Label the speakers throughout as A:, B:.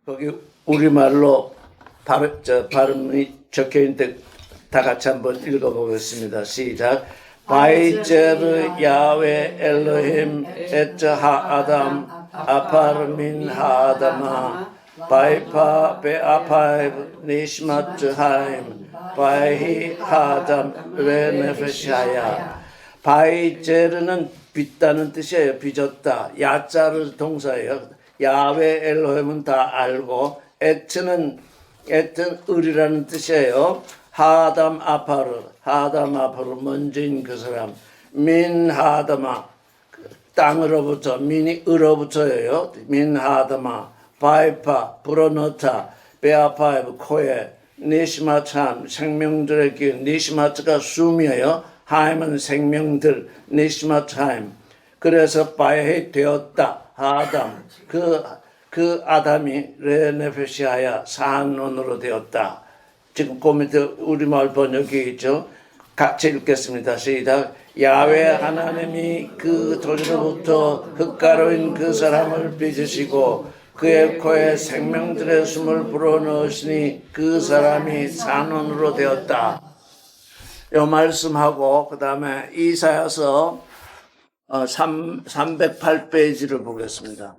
A: 거기 우리말로 발음이 적혀 있는데 다 같이 한번 읽어보겠습니다. 시작. 바이제르 야외 엘로힘 에트 하아담 아파르민 하아담아 바이파 베아파이브 니시마트 하임 바이히 하아담 레네페샤야. 바이제르는 빚다는 뜻이에요. 빚었다. 야자를 동사예요. 야외 엘로힘은 다 알고 에트는 을이라는 뜻이에요. 하담 아파르 먼저인 그 사람. 민 하다마 땅으로부터, 민이 으로부터예요. 민 하다마 바이파 불어넣다 베아파이브 코에 니시마참 생명들의 길. 니시마트가 숨이에요. 하임은 생명들. 니시마트 하임. 그래서 바이헤 되었다. 아담 그 아담이 레네페시아야 산론으로 되었다. 지금 그 밑에 우리말 번역이 있죠. 같이 읽겠습니다. 시작. 야외 하나님이 그 돌로부터 흙가루인 그 사람을 빚으시고 그의 코에 생명들의 숨을 불어넣으시니 그 사람이 산원으로 되었다. 이 말씀하고 그 다음에 이사야서 308페이지를 보겠습니다.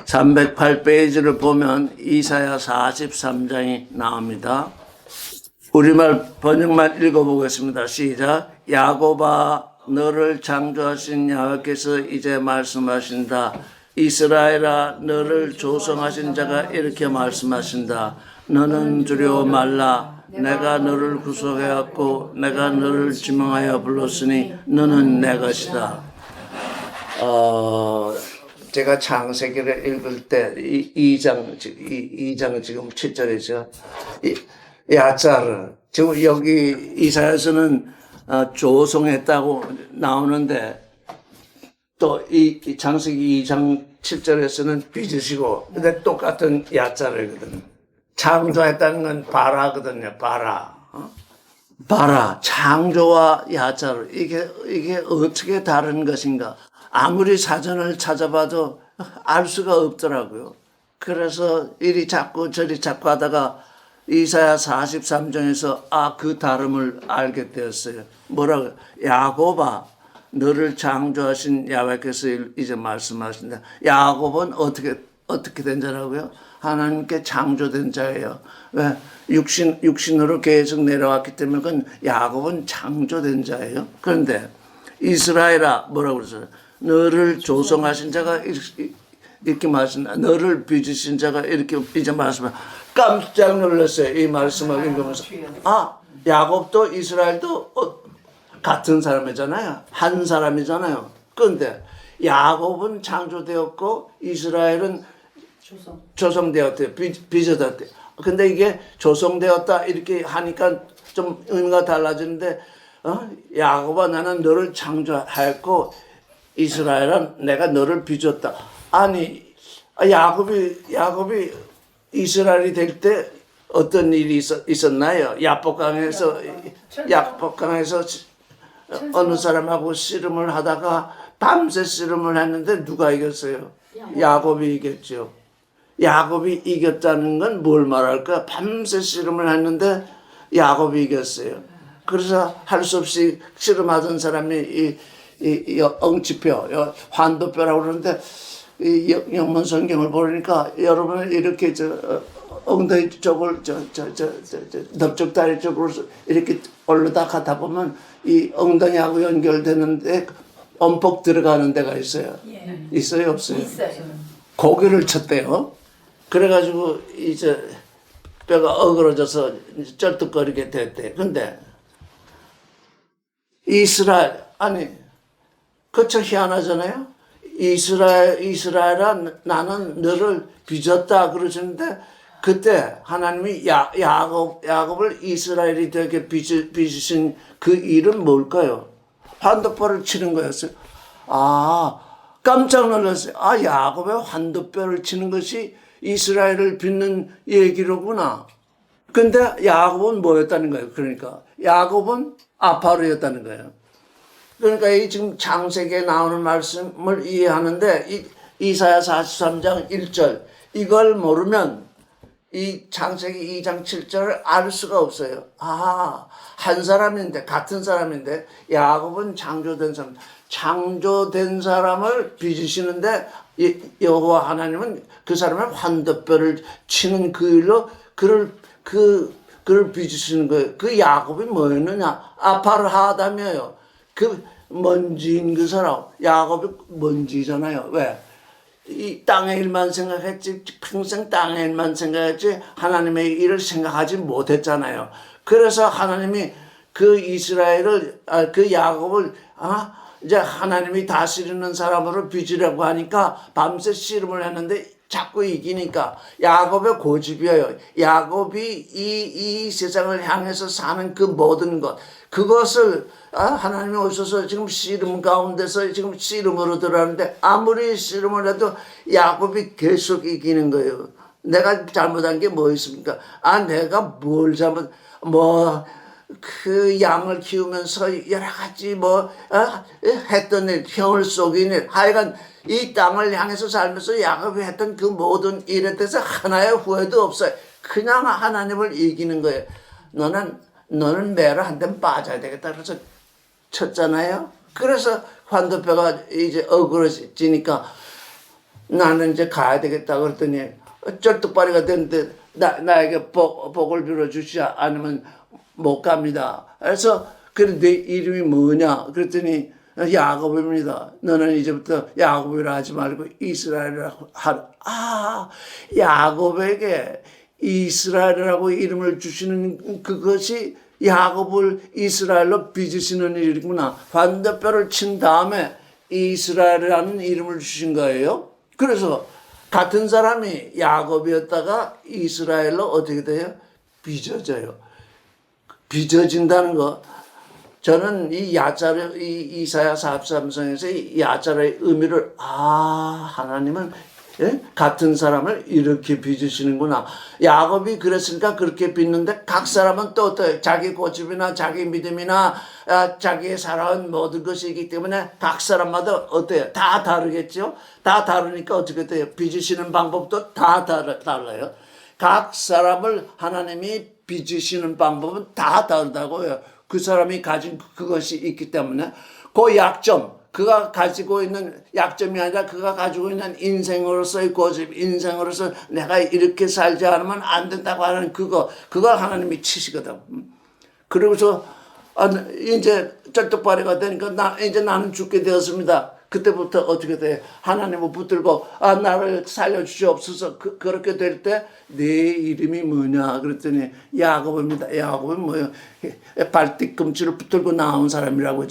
A: 308페이지를 보면 이사야 43장이 나옵니다. 우리말 번역만 읽어보겠습니다. 시작. 야곱아 너를 창조하신 야훼께서 이제 말씀하신다. 이스라엘아 너를 조성하신 자가 이렇게 말씀하신다. 너는 두려워 말라. 내가 너를 구속해왔고 내가 너를 지명하여 불렀으니 너는 내 것이다. 제가 창세기를 읽을 때 2장 지금 7절이죠. 야자르 지금 여기 이사야서는 조성했다고 나오는데 또 이 창세기 2장 7절에서는 빚으시고 근데 똑같은 야자르거든요. 창조했다는 건 바라거든요. 바라 창조와 야자르 이게 어떻게 다른 것인가? 아무리 사전을 찾아봐도 알 수가 없더라고요. 그래서 이리 찾고 저리 찾고 하다가 이사야 43장에서 그 다름을 알게 되었어요. 뭐라고? 야곱아 너를 창조하신 야훼께서 이제 말씀하신다. 야곱은 어떻게 된 자라고요? 하나님께 창조된 자예요. 왜? 육신으로 계속 내려왔기 때문에 그건 야곱은 창조된 자예요. 그런데 이스라엘아 뭐라고 그러잖아요. 너를 조성하신 자가 이렇게 말씀한다. 너를 빚으신 자가 이렇게 이제 말씀을 깜짝 놀랐어요. 이 말씀을 읽으면서 야곱도 이스라엘도 같은 사람이잖아요. 한 사람이잖아요. 그런데 야곱은 창조되었고 이스라엘은 조성되었대요. 빚어졌대요. 근데 이게 조성되었다 이렇게 하니까 좀 의미가 달라지는데 야곱아 나는 너를 창조하였고 이스라엘은 내가 너를 빚었다. 아니 야곱이 이스라엘이 될 때 어떤 일이 있었나요? 야복강에서 어느 사람하고 씨름을 하다가 밤새 씨름을 했는데 누가 이겼어요? 야곱이 이겼죠. 야곱이 이겼다는 건 뭘 말할까? 밤새 씨름을 했는데 야곱이 이겼어요. 그래서 할 수 없이 씨름하던 사람이 이 엉치뼈, 환도뼈라고 그러는데 이 영문 성경을 보니까 여러분은 이렇게 엉덩이 쪽을 넓적 다리 쪽으로 이렇게 올라다 가다 보면 이 엉덩이하고 연결되는데 엄폭 들어가는 데가 있어요. 있어요, 없어요? 있어요. 고기를 쳤대요. 그래가지고 이제 뼈가 어그러져서 쩔뚝거리게 됐대. 근데 이스라엘 그쵸 희한하잖아요. 이스라엘아 나는 너를 빚었다 그러시는데 그때 하나님이 야곱을 이스라엘이 되게 빚으신 그 일은 뭘까요? 환도뼈를 치는 거였어요. 깜짝 놀랐어요. 야곱의 환도뼈를 치는 것이 이스라엘을 빚는 얘기로구나. 근데 야곱은 뭐였다는 거예요? 그러니까 야곱은 아파르였다는 거예요. 그러니까 이 지금 창세기에 나오는 말씀을 이해하는데 이사야 43장 1절 이걸 모르면 이 창세기 2장 7절을 알 수가 없어요. 한 사람인데, 같은 사람인데, 야곱은 창조된 사람, 창조된 사람을 빚으시는데, 여호와 하나님은 그 사람의 환도뼈를 치는 그 일로 그를 빚으시는 거예요. 그 야곱이 뭐였느냐? 아파르하다며요. 그 먼지인 그 사람, 야곱이 먼지잖아요. 왜? 이 땅의 일만 생각했지, 평생 땅의 일만 생각했지 하나님의 일을 생각하지 못했잖아요. 그래서 하나님이 그 이스라엘을, 그 야곱을 이제 하나님이 다스리는 사람으로 빚으려고 하니까 밤새 씨름을 했는데 자꾸 이기니까 야곱의 고집이에요. 야곱이 이 세상을 향해서 사는 그 모든 것, 그것을 하나님이 오셔서 지금 씨름 가운데서 지금 씨름으로 들어가는데 아무리 씨름을 해도 야곱이 계속 이기는 거예요. 내가 잘못한 게 뭐 있습니까? 내가 뭘 잘못, 그 양을 키우면서 여러 가지 했던 일, 형을 속인 일, 하여간 이 땅을 향해서 살면서 야곱이 했던 그 모든 일에 대해서 하나의 후회도 없어요. 그냥 하나님을 이기는 거예요. 너는 매로 한 대 빠져야 되겠다. 그래서 쳤잖아요. 그래서 환도뼈가 이제 어그러지니까 나는 이제 가야 되겠다. 그랬더니 쩔뚝발이가 됐는데 나에게 복을 빌어주시지 않으면 못 갑니다. 그래서 내 이름이 뭐냐? 그랬더니 야곱입니다. 너는 이제부터 야곱이라 하지 말고 이스라엘이라고 하라. 야곱에게 이스라엘이라고 이름을 주시는 그것이 야곱을 이스라엘로 빚으시는 일이구나. 환도뼈를 친 다음에 이스라엘이라는 이름을 주신 거예요. 그래서 같은 사람이 야곱이었다가 이스라엘로 어떻게 돼요? 빚어져요. 빚어진다는 거. 저는 이 야자를, 이사야 43성에서 이 야자의 의미를, 하나님은 같은 사람을 이렇게 빚으시는구나. 야곱이 그랬으니까 그렇게 빚는데 각 사람은 또 어때요? 자기 고집이나 자기 믿음이나 자기의 살아온 모든 것이기 때문에 각 사람마다 어때요? 다 다르겠죠? 다 다르니까 어떻게 돼요? 빚으시는 방법도 다 달라요. 각 사람을 하나님이 빚으시는 방법은 다 다르다고요. 그 사람이 가진 그것이 있기 때문에 그 약점, 그가 가지고 있는 약점이 아니라 그가 가지고 있는 인생으로서의 고집, 인생으로서 내가 이렇게 살지 않으면 안 된다고 하는 그걸 하나님이 치시거든. 그러고서 이제 쩔뚝발이가 되니까 이제 나는 죽게 되었습니다. 그때부터 어떻게 돼? 하나님을 붙들고 나를 살려주시옵소서. 그렇게 될 때 내 이름이 뭐냐? 그랬더니 야곱입니다. 야곱은 뭐예요? 발뒤꿈치를 붙들고 나온 사람이라고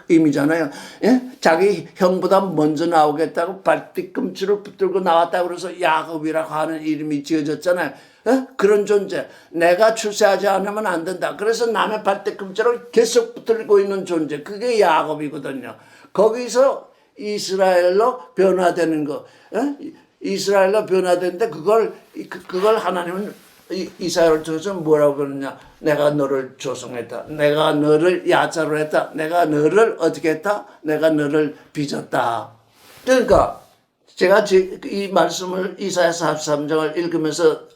A: 의미잖아요. 예? 자기 형보다 먼저 나오겠다고 발뒤꿈치를 붙들고 나왔다고 그래서 야곱이라고 하는 이름이 지어졌잖아요. 예? 그런 존재. 내가 출세하지 않으면 안 된다. 그래서 남의 발뒤꿈치를 계속 붙들고 있는 존재. 그게 야곱이거든요. 거기서 이스라엘로 변화되는 거. 이스라엘로 변화되는데 그걸 하나님은 이사야를 통해서 뭐라고 그러느냐. 내가 너를 조성했다. 내가 너를 야자로 했다. 내가 너를 어떻게 했다? 내가 너를 빚었다. 그러니까 제가 이 말씀을 이사야 43장을 읽으면서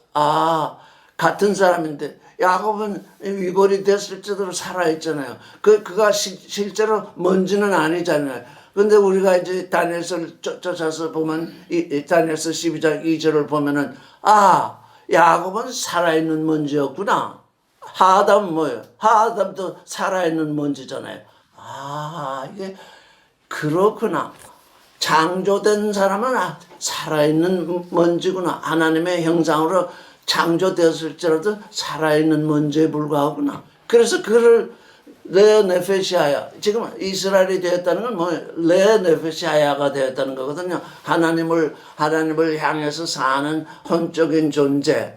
A: 같은 사람인데 야곱은 위골이 됐을 때도 살아있잖아요. 그가 실제로 먼지는 아니잖아요. 근데 우리가 이제 다니엘서를 쫓아서 보면, 다니엘서 12장 2절을 보면은, 야곱은 살아있는 먼지였구나. 하담은 뭐예요? 하담도 살아있는 먼지잖아요. 이게, 그렇구나. 창조된 사람은 살아있는 먼지구나. 하나님의 형상으로 창조되었을지라도 살아있는 먼지에 불과하구나. 그래서 그를 레네페시아야. 지금 이스라엘이 되었다는 건 뭐예요? 레네페시아야가 되었다는 거거든요. 하나님을 향해서 사는 혼적인 존재.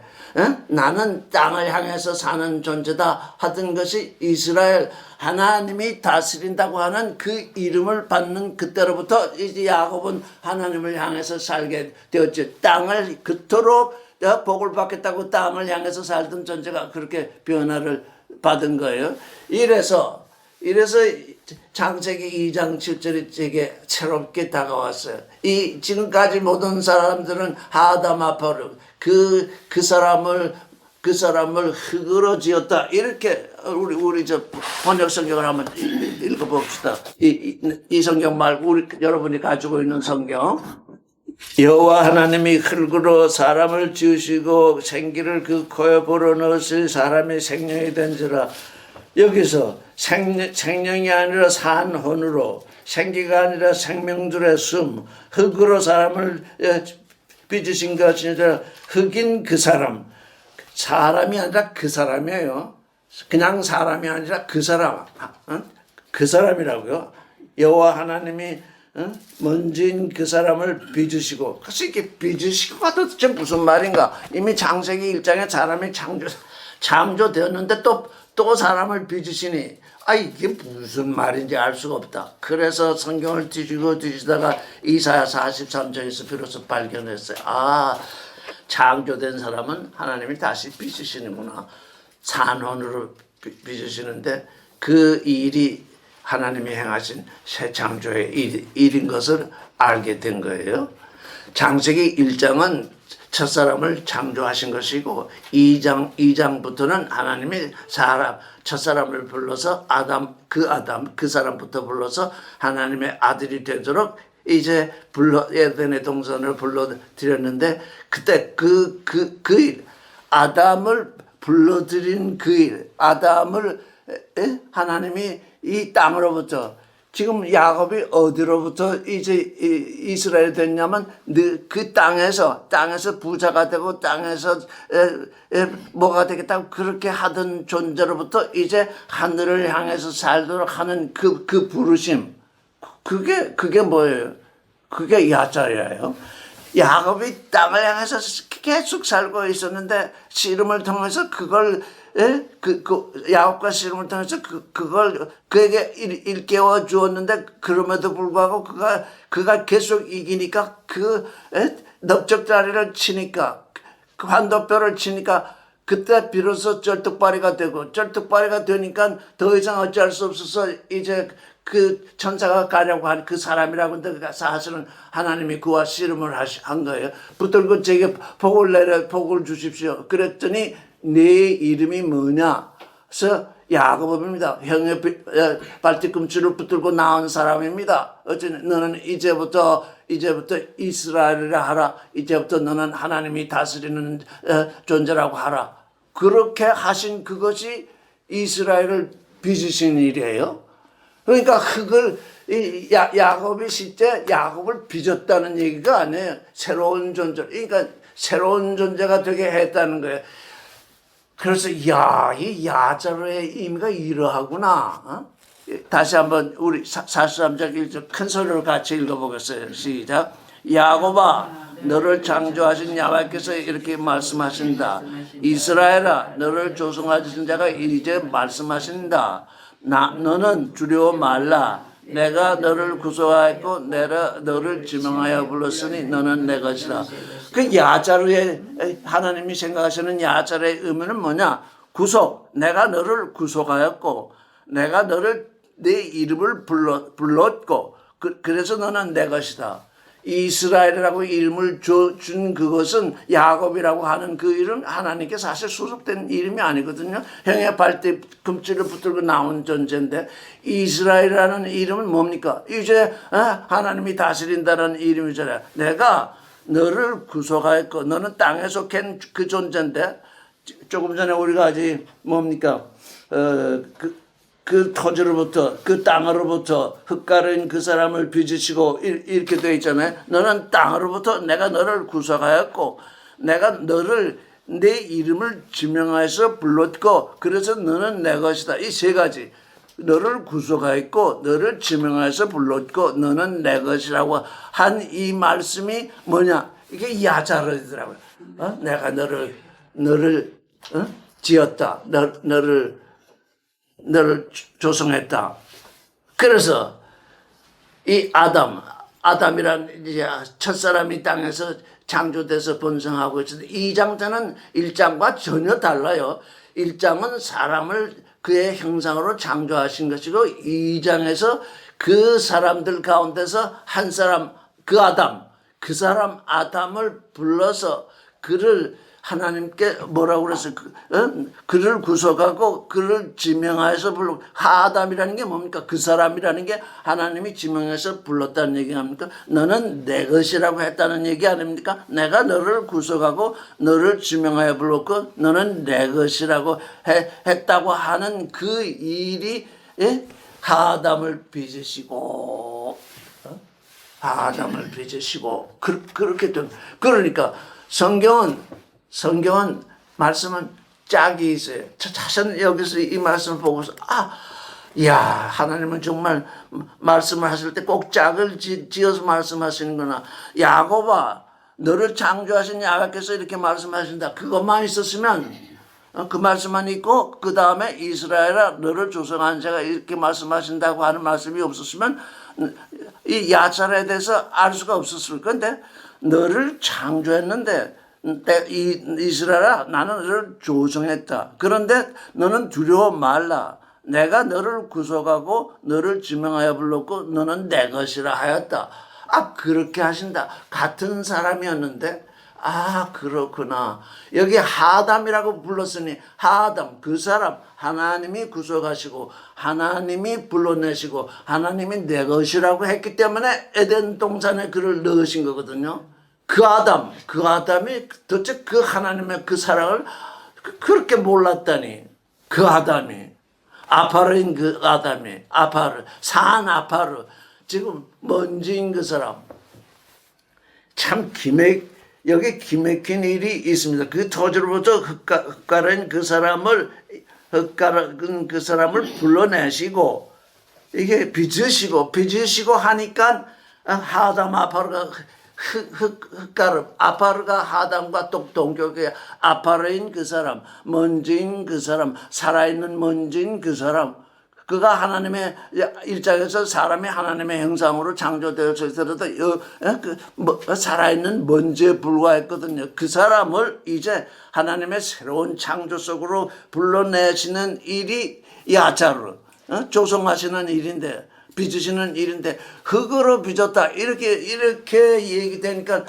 A: 나는 땅을 향해서 사는 존재다 하던 것이 이스라엘, 하나님이 다스린다고 하는 그 이름을 받는 그때로부터 이제 야곱은 하나님을 향해서 살게 되었죠. 땅을 그토록 내가 복을 받겠다고 땅을 향해서 살던 존재가 그렇게 변화를 받은 거예요. 이래서 이래서 창세기 2장 7절이 되게 새롭게 다가왔어요. 이 지금까지 모든 사람들은 아담 앞으로 그 사람을 흙으로 지었다. 이렇게 우리 저 번역 성경을 한번 읽어봅시다. 이 성경 말고 여러분이 가지고 있는 성경. 여호와 하나님이 흙으로 사람을 지으시고 생기를 그 코에 불어넣으시 사람이 생명이 된지라. 여기서 생명이 아니라 산혼으로, 생기가 아니라 생명들의 숨, 흙으로 사람을 빚으신 것이 아니라 흙인 그 사람, 사람이 아니라 그 사람이에요. 그냥 사람이 아니라 그 사람, 그 사람이라고요. 여호와 하나님이 먼지인 그 사람을 빚으시고, 그래서 이렇게 빚으시고가 도대체 무슨 말인가? 이미 창세기 1장에 사람이 창조되었는데 또 사람을 빚으시니, 이게 무슨 말인지 알 수가 없다. 그래서 성경을 뒤지다가 이사야 43장에서 비로소 발견했어요. 창조된 사람은 하나님이 다시 빚으시는구나. 산혼으로 빚으시는데 그 일이 하나님이 행하신 새 창조의 일인 것을 알게 된 거예요. 창세기 1장은 첫사람을 창조하신 것이고 2장부터는 하나님이 첫사람을 불러서 그 사람부터 불러서 하나님의 아들이 되도록 이제 에덴의 동산을 불러드렸는데, 그때 그 일, 아담을 불러들인 그 일, 아담을 하나님이 이 땅으로부터, 지금 야곱이 어디로부터 이제 이스라엘이 됐냐면 그 땅에서 부자가 되고 땅에서 뭐가 되겠다고 그렇게 하던 존재로부터 이제 하늘을 향해서 살도록 하는 그 부르심, 그게 뭐예요? 그게 야자예요. 야곱이 땅을 향해서 계속 살고 있었는데 씨름을 통해서 그걸 야곱과 씨름을 통해서 그걸 그에게 일깨워 주었는데, 그럼에도 불구하고 그가 계속 이기니까 넓적다리를 치니까, 그 환도뼈를 치니까 그때 비로소 쩔뚝발이가 되니까 더 이상 어찌할 수 없어서 이제 그 천사가 가려고 한 그 사람이라고 하는데 사실은 하나님이 그와 씨름을 한 거예요. 붙들고 제게 복을 주십시오. 그랬더니 네 이름이 뭐냐? 그래서 야곱입니다. 형의 발뒤꿈치를 붙들고 나온 사람입니다. 어쨌든 너는 이제부터 이스라엘이라 하라. 이제부터 너는 하나님이 다스리는 존재라고 하라. 그렇게 하신 그것이 이스라엘을 빚으신 일이에요. 그러니까 흙을 야곱이 실제 야곱을 빚었다는 얘기가 아니에요. 새로운 존재, 그러니까 새로운 존재가 되게 했다는 거예요. 그래서 이 야자로의 의미가 이러하구나. 다시 한번 우리 43장 1절 큰 소리로 같이 읽어보겠어요. 시작. 야곱아, 너를 창조하신 야훼께서 이렇게 말씀하신다. 이스라엘아, 너를 조성하신 자가 이제 말씀하신다. 너는 두려워 말라. 내가 너를 구속하였고 내가 너를 지명하여 불렀으니 너는 내 것이다. 그 야자르의 하나님이 생각하시는 야자르의 의미는 뭐냐? 구속. 내가 너를 구속하였고 내가 내 이름을 불렀고 그래서 너는 내 것이다. 이스라엘이라고 이름을 준 그것은 야곱이라고 하는 그 이름, 하나님께 사실 수속된 이름이 아니거든요. 형의 발뒤꿈치를 붙들고 나온 존재인데, 이스라엘이라는 이름은 뭡니까? 이제 하나님이 다스린다는 이름이잖아요. 내가 너를 구속하였고 너는 땅에서 캔 그 존재인데, 조금 전에 우리가 아직 뭡니까? 그 토지로부터, 그 땅으로부터 흙가른 그 사람을 빚으시고 이렇게 되어 있잖아요. 너는 땅으로부터 내가 너를 구속하였고 내가 너를 내 이름을 지명하여서 불렀고 그래서 너는 내 것이다. 이 세 가지. 너를 구속하였고 너를 지명하여서 불렀고 너는 내 것이라고 한 이 말씀이 뭐냐? 이게 야자르더라고요. 내가 너를 지었다. 너를 조성했다. 그래서 이 아담이란 이제 첫사람이 땅에서 창조돼서 번성하고 있었는데 2장자는 1장과 전혀 달라요. 1장은 사람을 그의 형상으로 창조하신 것이고 2장에서 그 사람들 가운데서 한 사람 그 사람 아담을 불러서 그를 하나님께 뭐라고 그랬어요? 그를 구속하고 그를 지명하여서 불러. 아담이라는 게 뭡니까? 그 사람이라는 게 하나님이 지명해서 불렀다는 얘기 아닙니까? 너는 내 것이라고 했다는 얘기 아닙니까? 내가 너를 구속하고 너를 지명하여 불렀고 너는 내 것이라고 했다고 하는 그 일이 아담을 빚으시고 아담을 빚으시고 그렇게 된. 그러니까 성경은 말씀은 짝이 있어요. 자신 여기서 이 말씀을 보고서 야 하나님은 정말 말씀을 하실 때 꼭 짝을 지어서 말씀하시는구나. 야곱아 너를 창조하신 야곱께서 이렇게 말씀하신다. 그것만 있었으면 그 말씀만 있고 그 다음에 이스라엘아 너를 조성한 자가 이렇게 말씀하신다고 하는 말씀이 없었으면 이 야차에 대해서 알 수가 없었을 건데 너를 창조했는데 이스라엘아 나는 너를 조성했다. 그런데 너는 두려워 말라. 내가 너를 구속하고 너를 지명하여 불렀고 너는 내 것이라 하였다. 그렇게 하신다. 같은 사람이었는데 그렇구나. 여기 하담이라고 불렀으니 하담 그 사람 하나님이 구속하시고 하나님이 불러내시고 하나님이 내 것이라고 했기 때문에 에덴 동산에 그를 넣으신 거거든요. 그 아담이 도대체 그 하나님의 그 사랑을 그렇게 몰랐다니. 그 아담이 아파르인 그 아담이 산 아파르 지금 먼지인 그 사람 참 여기 기맥힌 일이 있습니다. 그 토지로부터 흙가른 그 사람을 불러내시고 이게 빚으시고 하니까 하담 아파르가 흙가름 아파르가 하담과 동격이야. 아파르인 그 사람 먼지인 그 사람 살아있는 먼지인 그 사람 그가 하나님의 일장에서 사람이 하나님의 형상으로 창조되어서 있어도 살아있는 먼지에 불과했거든요. 그 사람을 이제 하나님의 새로운 창조 속으로 불러내시는 일이 야차로 조성하시는 일인데 빚으시는 일인데 흙으로 빚었다 이렇게 얘기되니까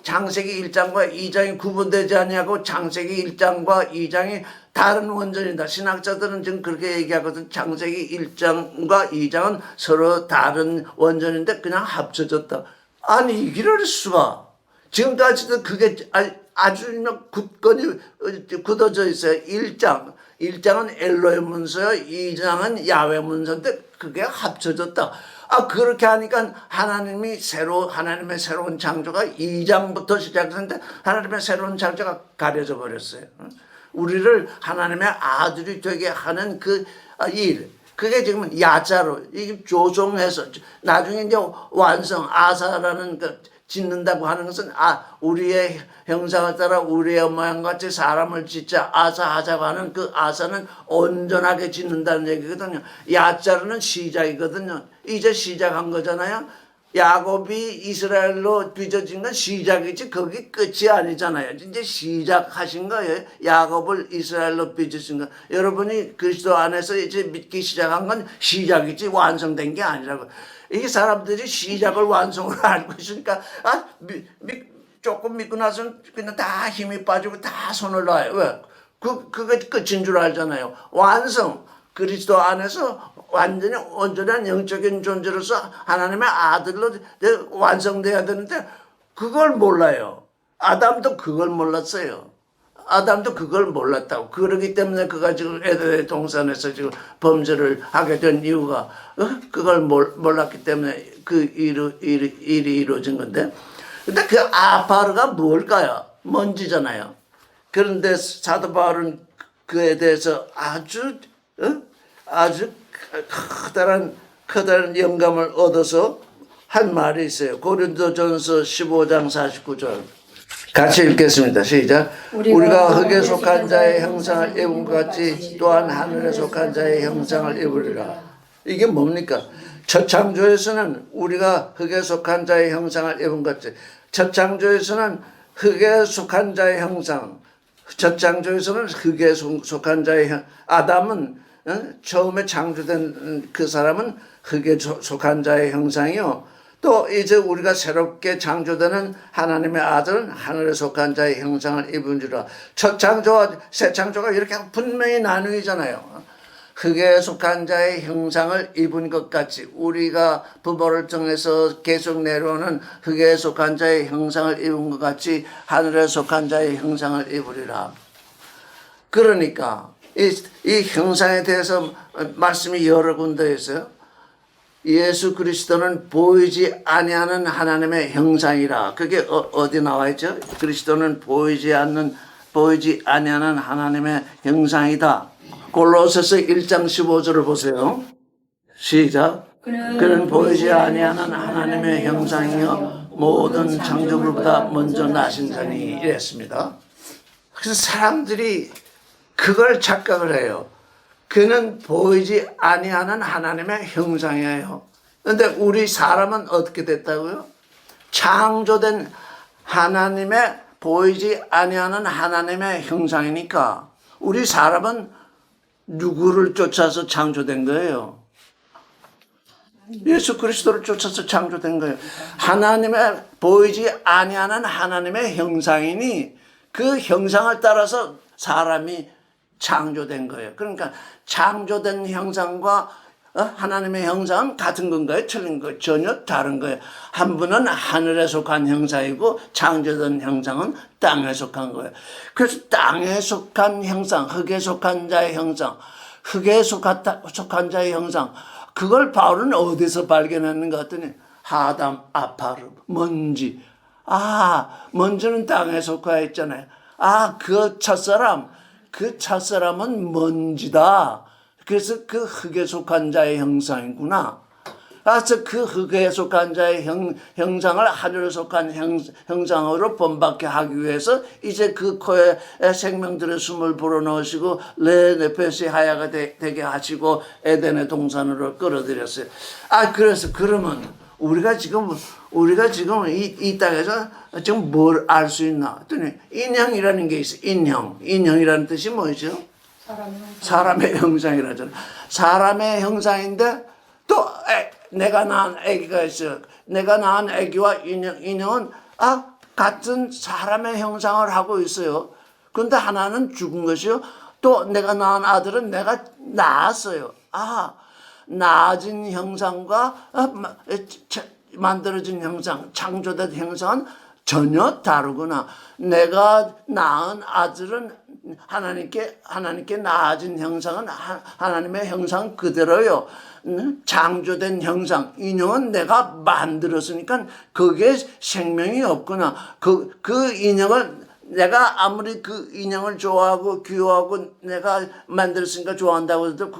A: 창세기 1장과 2장이 구분되지 않냐고. 창세기 1장과 2장이 다른 원전이다. 신학자들은 지금 그렇게 얘기하거든. 창세기 1장과 2장은 서로 다른 원전인데 그냥 합쳐졌다. 아니 이럴 수가. 지금까지도 그게 아주 굳건히 굳어져 있어요. 1장은 엘로의 문서요. 2장은 야훼 문서인데 그게 합쳐졌다. 그렇게 하니까 하나님의 새로운 창조가 2장부터 시작했는데 하나님의 새로운 창조가 가려져 버렸어요. 우리를 하나님의 아들이 되게 하는 그 일. 그게 지금 야자로 이게 조성해서 나중에 이제 완성 아사라는 그 짓는다고 하는 것은 우리의 형상을 따라 우리의 모양같이 사람을 짓자 아사하자고 하는 그 아사는 온전하게 짓는다는 얘기거든요. 야자로는 시작이거든요. 이제 시작한 거잖아요. 야곱이 이스라엘로 빚어진 건 시작이지 거기 끝이 아니잖아요. 이제 시작하신 거예요. 야곱을 이스라엘로 빚으신 거. 여러분이 그리스도 안에서 이제 믿기 시작한 건 시작이지 완성된 게 아니라고. 이게 사람들이 시작을 완성으로 알고 있으니까 조금 믿고 나서는 그냥 다 힘이 빠지고 다 손을 놔요. 왜? 그게 끝인 줄 알잖아요. 완성. 그리스도 안에서 완전히 온전한 영적인 존재로서 하나님의 아들로 완성돼야 되는데 그걸 몰라요. 아담도 그걸 몰랐어요. 아담도 그걸 몰랐다고. 그러기 때문에 그가 지금 에덴의 동산에서 지금 범죄를 하게 된 이유가 그걸 몰랐기 때문에 그 일이 이루어진 건데. 근데 그 아파르가 뭘까요? 먼지잖아요. 그런데 사도 바울은 그에 대해서 아주 커다란 영감을 얻어서 한 말이 있어요. 고린도전서 15장 49절. 같이 읽겠습니다. 시작. 우리가 흙에 속한 자의 형상을 입은 것 같이 또한 하늘에 속한 자의 형상을 입으리라. 이게 뭡니까? 첫 창조에서는 우리가 흙에 속한 자의 형상을 입은 것 같이. 첫 창조에서는 흙에 속한 자의 형상, 첫 창조에서는 흙에 속한 자의 아담은 처음에 창조된 그 사람은 흙에 속한 자의 형상이요. 또 이제 우리가 새롭게 창조되는 하나님의 아들은 하늘에 속한 자의 형상을 입은 줄이라. 첫 창조와 새 창조가 이렇게 분명히 나누이잖아요. 흙에 속한 자의 형상을 입은 것 같이 우리가 부모를 통해서 계속 내려오는 흙에 속한 자의 형상을 입은 것 같이 하늘에 속한 자의 형상을 입으리라. 그러니까 이 형상에 대해서 말씀이 여러 군데 있어요. 예수 그리스도는 보이지 아니하는 하나님의 형상이라. 그게 어디 나와 있죠? 그리스도는 보이지 아니하는 하나님의 형상이다. 골로새서 1장 15절을 보세요. 시작. 그는 보이지 아니하는 하나님의 형상이요 모든 창조물보다 먼저 나신 자니 이랬습니다. 그래서 사람들이 그걸 착각을 해요. 그는 보이지 아니하는 하나님의 형상이에요. 그런데 우리 사람은 어떻게 됐다고요? 창조된 하나님의 보이지 아니하는 하나님의 형상이니까 우리 사람은 누구를 쫓아서 창조된 거예요? 예수 그리스도를 쫓아서 창조된 거예요. 하나님의 보이지 아니하는 하나님의 형상이니 그 형상을 따라서 사람이 창조된 거예요. 그러니까 창조된 형상과 하나님의 형상은 같은 건가요? 틀린 거예요? 전혀 다른 거예요. 한 분은 하늘에 속한 형상이고 창조된 형상은 땅에 속한 거예요. 그래서 땅에 속한 형상, 흙에 속한 자의 형상, 흙에 속한 자의 형상, 그걸 바울은 어디서 발견했는가 했더니 하담, 아파르, 먼지. 먼지는 땅에 속해 있잖아요. 그 첫사람은 먼지다. 그래서 그 흙에 속한 자의 형상이구나. 그래서 그 흙에 속한 자의 형상을 하늘에 속한 형상으로 본받게 하기 위해서 이제 그 코에 생명들의 숨을 불어넣으시고 레네페시 하야가 되게 하시고 에덴의 동산으로 끌어들였어요. 그래서 그러면 우리가 지금 이 땅에서 지금 뭘 알 수 있나? 했더니 인형이라는 게 있어요. 인형이라는 뜻이 뭐죠? 사람의 형상이라잖아요. 사람의 형상인데 또 내가 낳은 아기가 있어요. 내가 낳은 아기와 인형은 같은 사람의 형상을 하고 있어요. 그런데 하나는 죽은 것이요. 또 내가 낳은 아들은 내가 낳았어요. 낳아진 형상과 만들어진 형상, 창조된 형상은 전혀 다르구나. 내가 낳은 아들은 하나님께 낳아진 형상은 하나님의 형상 그대로요. 창조된 형상, 인형은 내가 만들었으니까 거기에 생명이 없구나. 그 인형을 내가 아무리 그 인형을 좋아하고 귀여워하고 내가 만들었으니까 좋아한다고 해도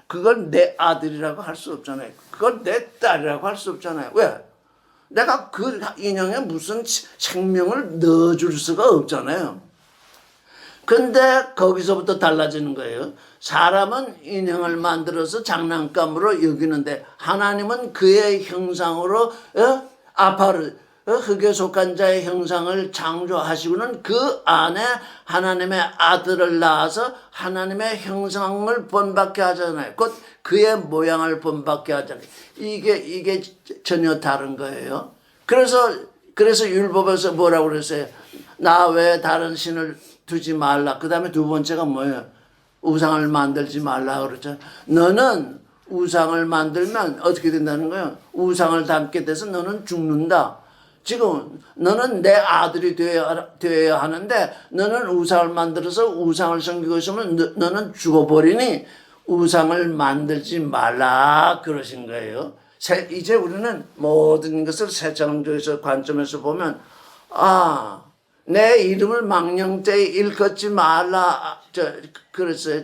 A: 그걸 내 아들이라고 할 수 없잖아요. 그걸 내 딸이라고 할 수 없잖아요. 왜? 내가 그 인형에 무슨 생명을 넣어줄 수가 없잖아요. 근데 거기서부터 달라지는 거예요. 사람은 인형을 만들어서 장난감으로 여기는데 하나님은 그의 형상으로 아파를 흙에 속한 자의 형상을 창조하시고는 그 안에 하나님의 아들을 낳아서 하나님의 형상을 본받게 하잖아요. 곧 그의 모양을 본받게 하잖아요. 이게 전혀 다른 거예요. 그래서 율법에서 뭐라고 그랬어요? 나 외에 다른 신을 두지 말라. 그 다음에 두 번째가 뭐예요? 우상을 만들지 말라 그러죠. 너는 우상을 만들면 어떻게 된다는 거예요? 우상을 담게 돼서 너는 죽는다. 지금 너는 내 아들이 되어야 하는데 너는 우상을 만들어서 우상을 섬기고 있으면 너는 죽어버리니 우상을 만들지 말라 그러신 거예요. 이제 우리는 모든 것을 새 창조에서 관점에서 보면 내 이름을 망령되이 일컫지 말라 그랬어요.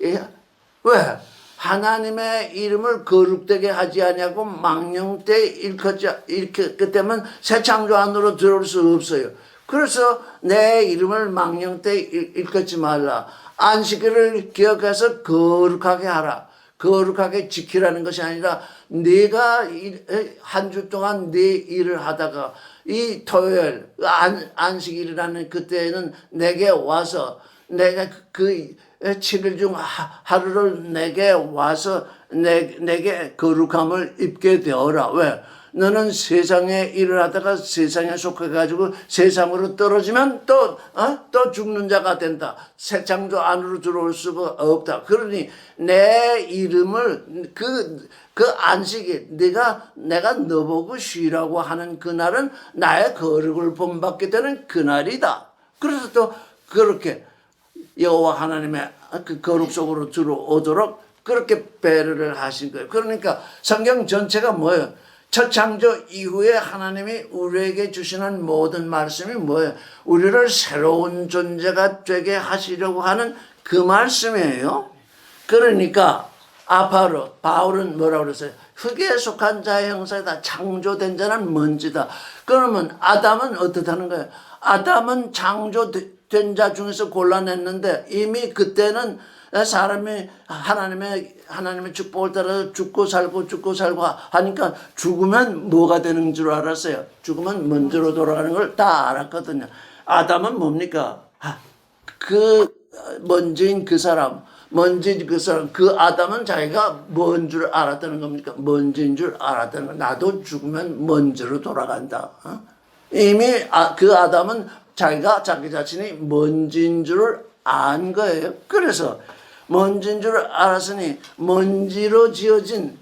A: 왜? 하나님의 이름을 거룩되게 하지 아니하고 망령되이 일컫게 되면 새 창조 안으로 들어올 수 없어요. 그래서 내 이름을 망령되이 일컫지 말라. 안식일을 기억해서 거룩하게 하라. 거룩하게 지키라는 것이 아니라 네가 한 주 동안 네 일을 하다가 이 토요일 안식일이라는 그때에는 내게 와서 내가 그 7일 중 하루를 내게 와서 내게 거룩함을 입게 되어라. 왜? 너는 세상에 일을 하다가 세상에 속해가지고 세상으로 떨어지면 또 죽는 자가 된다. 새 창조 안으로 들어올 수가 없다. 그러니 내 이름을 그 안식일, 내가 너보고 쉬라고 하는 그날은 나의 거룩을 본받게 되는 그날이다. 그래서 또 그렇게 여호와 하나님의 그 거룩 속으로 들어오도록 그렇게 배려를 하신 거예요. 그러니까 성경 전체가 뭐예요? 첫 창조 이후에 하나님이 우리에게 주시는 모든 말씀이 뭐예요? 우리를 새로운 존재가 되게 하시려고 하는 그 말씀이에요. 그러니까 바울은 뭐라고 그랬어요? 흙에 속한 자의 형상이다. 창조된 자는 먼지다. 그러면 아담은 어떻다는 거예요? 아담은 창조된 자 중에서 골라냈는데 이미 그때는 사람이 하나님의 축복을 따라서 죽고 살고 하니까 죽으면 뭐가 되는 줄 알았어요. 죽으면 먼지로 돌아가는 걸 다 알았거든요. 아담은 뭡니까? 그 먼지인 그 사람, 그 아담은 자기가 뭔 줄 알았다는 겁니까? 먼지인 줄 알았다는 거. 나도 죽으면 먼지로 돌아간다. 이미 그 아담은 자기 자신이 먼지인 줄 안 거예요. 그래서 먼지인 줄 알았으니 먼지로 지어진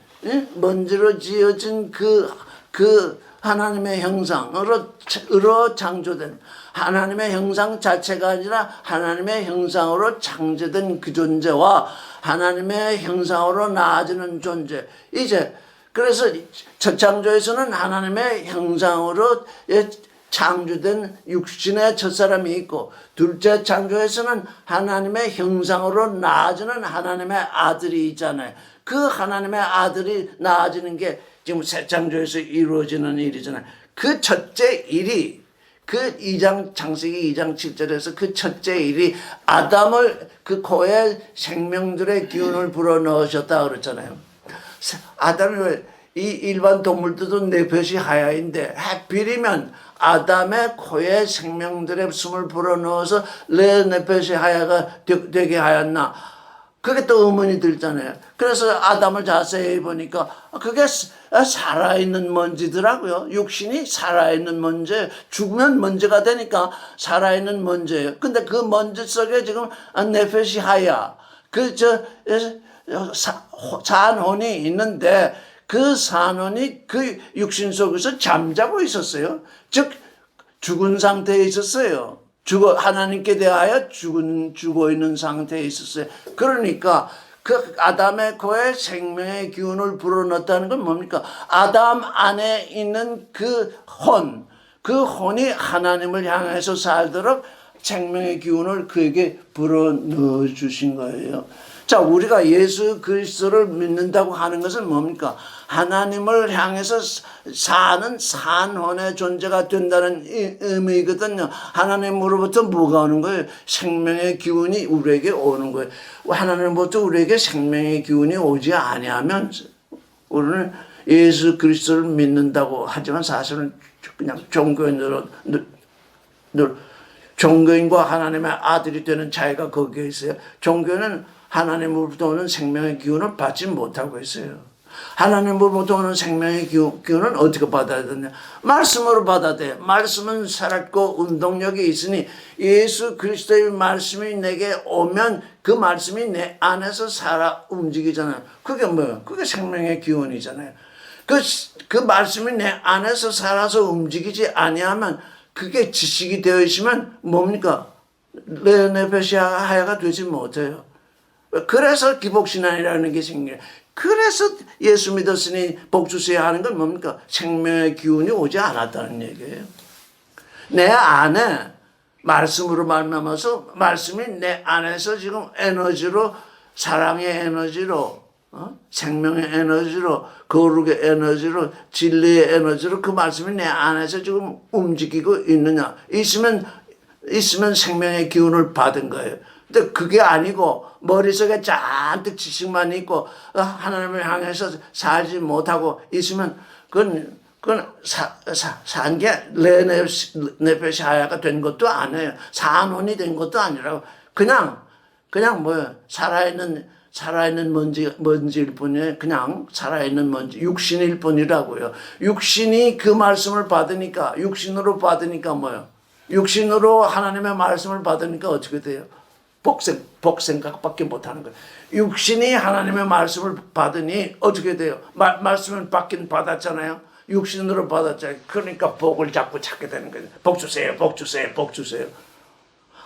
A: 그 하나님의 형상으로 창조된 하나님의 형상 자체가 아니라 하나님의 형상으로 창조된 그 존재와 하나님의 형상으로 나아지는 존재. 이제 그래서 첫 창조에서는 하나님의 형상으로 창조된 육신의 첫사람이 있고 둘째 창조에서는 하나님의 형상으로 나아지는 하나님의 아들이 있잖아요. 그 하나님의 아들이 나아지는 게 지금 새 창조에서 이루어지는 일이잖아요. 그 첫째 일이 그 창세기 2장 7절에서 그 첫째 일이 아담을 그 코에 생명들의 기운을 불어넣으셨다 그랬잖아요. 아담이 이 일반 동물들도 내볕이 하야인데 하필이면 아담의 코에 생명들의 숨을 불어넣어서 내 내볕이 하야가 되게 하였나. 그게 또 의문이 들잖아요. 그래서 아담을 자세히 보니까 그게 살아있는 먼지더라고요. 육신이 살아있는 먼지, 죽으면 먼지가 되니까 살아있는 먼지예요. 근데 그 먼지 속에 지금 네페시 하야, 산혼이 있는데 그 산혼이 그 육신 속에서 잠자고 있었어요. 즉 죽은 상태에 있었어요. 하나님께 대하여 죽어 있는 상태에 있었어요. 그러니까 그 아담의 코에 생명의 기운을 불어넣었다는 건 뭡니까? 아담 안에 있는 그 혼이 하나님을 향해서 살도록 생명의 기운을 그에게 불어넣어 주신 거예요. 자, 우리가 예수 그리스도를 믿는다고 하는 것은 뭡니까? 하나님을 향해서 사는 산혼의 존재가 된다는 의미거든요. 하나님으로부터 뭐가 오는 거예요? 생명의 기운이 우리에게 오는 거예요. 하나님으로부터 우리에게 생명의 기운이 오지 아니하면 우리는 예수 그리스도를 믿는다고 하지만 사실은 그냥 종교인과 하나님의 아들이 되는 차이가 거기에 있어요. 종교는 하나님으로부터 오는 생명의 기운을 받지 못하고 있어요. 하나님으로부터 오는 생명의 기운은 어떻게 받아야 되냐? 말씀으로 받아야 돼요. 말씀은 살았고 운동력이 있으니 예수 그리스도의 말씀이 내게 오면 그 말씀이 내 안에서 살아 움직이잖아요. 그게 뭐예요? 그게 생명의 기운이잖아요. 그 말씀이 내 안에서 살아서 움직이지 아니하면 그게 지식이 되어 있으면 뭡니까? 레네페시아가 되지 못해요. 그래서 기복신앙이라는 게 생겨요. 그래서 예수 믿었으니 복 주세요 하는 건 뭡니까? 생명의 기운이 오지 않았다는 얘기예요. 내 안에 말씀으로 말미암아서 말씀이 내 안에서 지금 에너지로 사랑의 에너지로 생명의 에너지로 거룩의 에너지로 진리의 에너지로 그 말씀이 내 안에서 지금 움직이고 있느냐. 있으면 생명의 기운을 받은 거예요. 근데 그게 아니고 머릿속에 잔뜩 지식만 있고 하나님을 향해서 살지 못하고 있으면 그건 그건 산 게 레네페시 하야가 된 것도 아니에요. 산원이 된 것도 아니라고. 그냥 뭐예요. 살아있는 먼지일 뿐이에요. 그냥 살아있는 먼지, 육신일 뿐이라고요. 육신이 그 말씀을 받으니까, 육신으로 받으니까 뭐예요? 육신으로 하나님의 말씀을 받으니까 어떻게 돼요? 복생각밖에 못하는 거예요. 육신이 하나님의 말씀을 받으니 어떻게 돼요? 말씀을 받긴 받았잖아요. 육신으로 받았잖아요. 그러니까 복을 자꾸 찾게 되는 거예요. 복 주세요, 복 주세요, 복 주세요.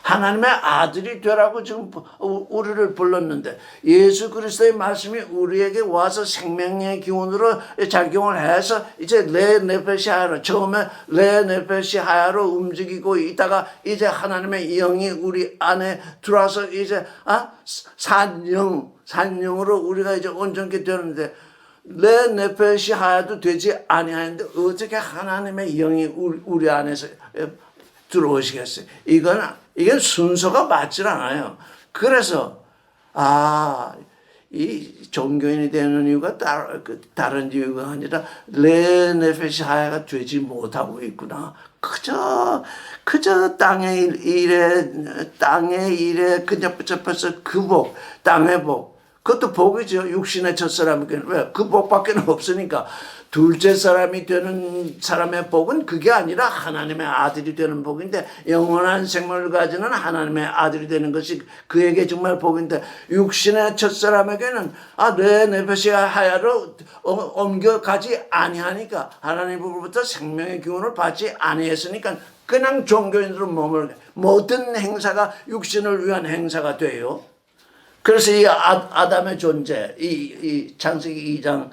A: 하나님의 아들이 되라고 지금 우리를 불렀는데 예수 그리스도의 말씀이 우리에게 와서 생명의 기운으로 작용을 해서 이제 레네페시 하야로, 처음에 레네페시 하야로 움직이고 있다가 이제 하나님의 영이 우리 안에 들어와서 이제 산영으로 우리가 이제 온전케 되는데 레네페시 하야도 되지 아니하는데 어떻게 하나님의 영이 우리 안에서 들어오시겠어요? 이건 순서가 맞질 않아요. 그래서 이 종교인이 되는 이유가 다른 이유가 아니라 레네페시 하야가 되지 못하고 있구나. 그저 땅의 일에 그냥 붙잡혀서 그 복, 땅의 복. 그것도 복이죠. 육신의 첫사람에게는. 왜? 그 복밖에 없으니까. 둘째 사람이 되는 사람의 복은 그게 아니라 하나님의 아들이 되는 복인데, 영원한 생명을 가지는 하나님의 아들이 되는 것이 그에게 정말 복인데, 육신의 첫사람에게는 레네페시 하야로 옮겨가지 아니하니까, 하나님으로부터 생명의 기운을 받지 아니했으니까 그냥 종교인으로 모든 행사가 육신을 위한 행사가 돼요. 그래서 이 아담의 존재, 이 창세기 2장